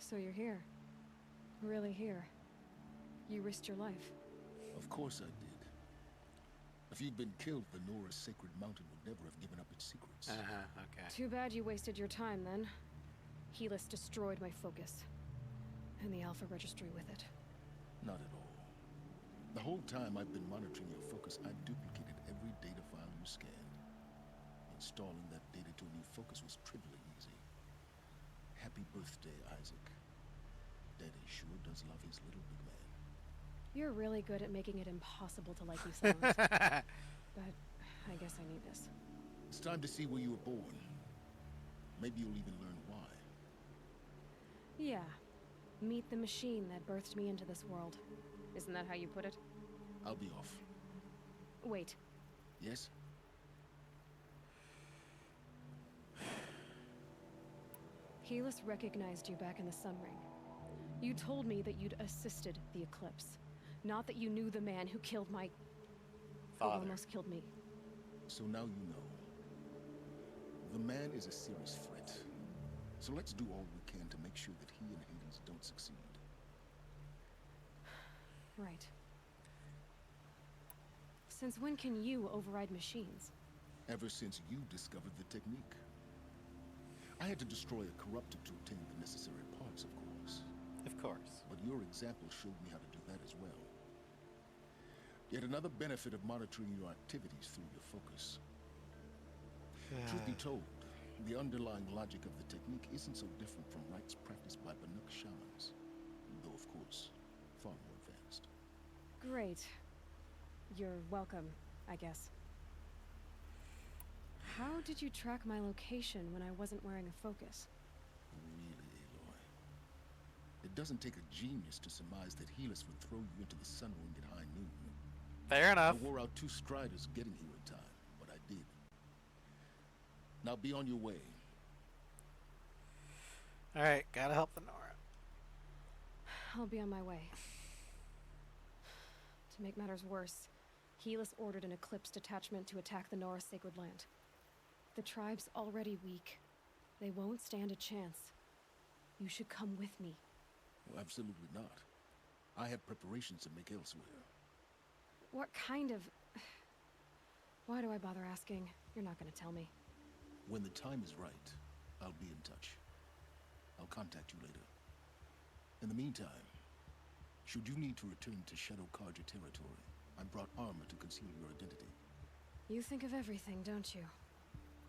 So you're here. Really here. You risked your life. Of course I did. If you'd been killed, the Nora's sacred mountain would never have given up its secrets. Okay. Too bad you wasted your time then. Helis destroyed my focus. And the Alpha Registry with it. Not at all. The whole time I've been monitoring your focus, I've duplicated every data file you scanned. Installing that data to a new focus was trivially easy. Happy birthday, Isaac. Daddy sure does love his little big man. You're really good at making it impossible to like you, Silence. But I guess I need this. It's time to see where you were born. Maybe you'll even learn why. Yeah. Meet the machine that birthed me into this world. Isn't that how you put it? I'll be off. Wait. Yes? Helis recognized you back in the Sun Ring. You told me that you'd assisted the Eclipse. Not that you knew the man who killed my... father. Who almost killed me. So now you know. The man is a serious threat. So let's do all we can to make sure that he and Hades don't succeed. Right. Since when can you override machines? Ever since you discovered the technique. I had to destroy a corruptor to obtain the necessary parts, of course. Of course. But your example showed me how to do that as well. Yet another benefit of monitoring your activities through your focus. Truth be told, the underlying logic of the technique isn't so different from rites practiced by Banuk shamans, though of course, far more advanced. Great. You're welcome, I guess. How did you track my location when I wasn't wearing a focus? Really, Aloy? It doesn't take a genius to surmise that Helis would throw you into the Sun Ring at high noon. Fair enough. I wore out 2 striders getting here in time, but I did. Now be on your way. Alright, gotta help the Nora. I'll be on my way. To make matters worse, Helis ordered an Eclipse detachment to attack the Nora Sacred Land. The tribe's already weak. They won't stand a chance. You should come with me. Well, absolutely not. I have preparations to make elsewhere. What kind of... Why do I bother asking? You're not gonna tell me. When the time is right, I'll be in touch. I'll contact you later. In the meantime, should you need to return to Shadow Carja territory, I brought armor to conceal your identity. You think of everything, don't you?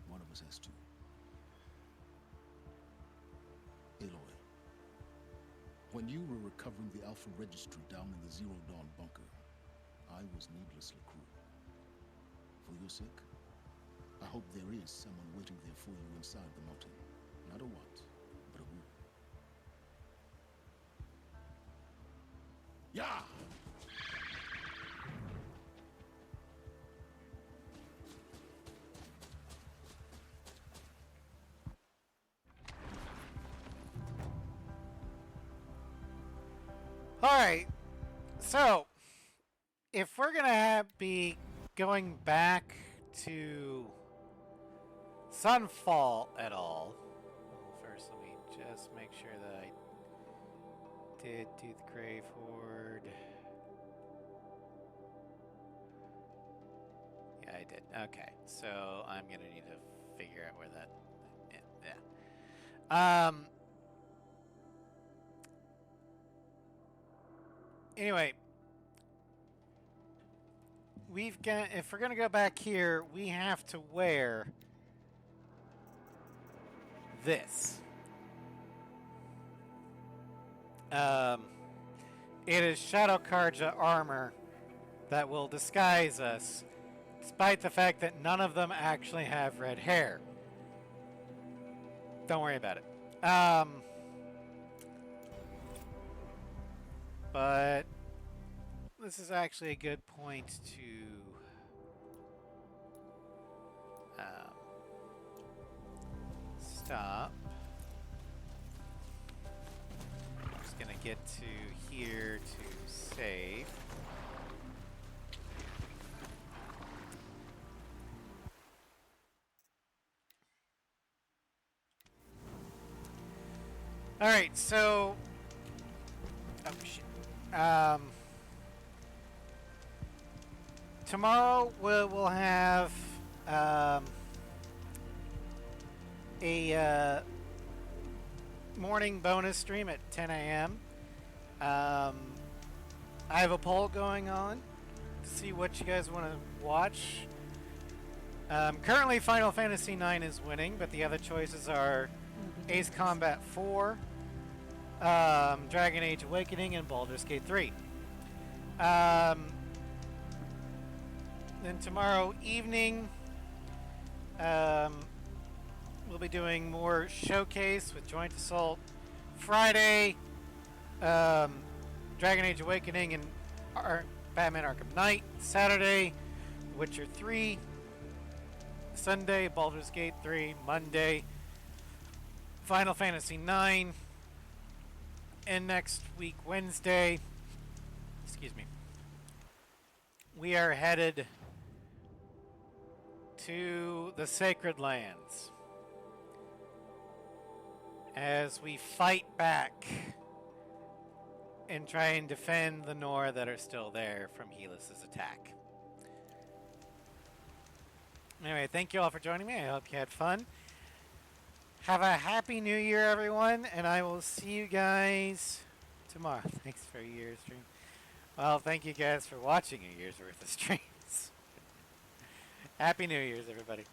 One of us has to. Aloy, when you were recovering the Alpha Registry down in the Zero Dawn bunker, I was needlessly cruel. For your sake, I hope there is someone waiting there for you inside the mountain. Not a what, but a who. Yeah! Alright, so, if we're gonna be going back to Sunfall at all, well, first let me just make sure that I did do the Grave Horde. Yeah, I did. Okay, so I'm gonna need to figure out where that... yeah. Anyway, if we're gonna go back here, we have to wear this. It is Shadow Karja armor that will disguise us, despite the fact that none of them actually have red hair. Don't worry about it. But this is actually a good point to stop. I'm just gonna get to here to save. All right, so oh shit. Tomorrow we'll have a morning bonus stream at 10 a.m. I have a poll going on to see what you guys want to watch. Currently, Final Fantasy IX is winning, but the other choices are Ace Combat 4, Dragon Age Awakening, and Baldur's Gate 3. Then tomorrow evening, we'll be doing more Showcase with Joint Assault. Friday, Dragon Age Awakening and Batman Arkham Knight. Saturday, Witcher 3. Sunday, Baldur's Gate 3. Monday, Final Fantasy 9. And next week, Wednesday, excuse me, we are headed to the Sacred Lands as we fight back and try and defend the Nora that are still there from Helis' attack. Anyway, thank you all for joining me. I hope you had fun. Have a happy new year, everyone, and I will see you guys tomorrow. Thanks for a year's stream. Well, thank you guys for watching a year's worth of streams. Happy New Year's, everybody.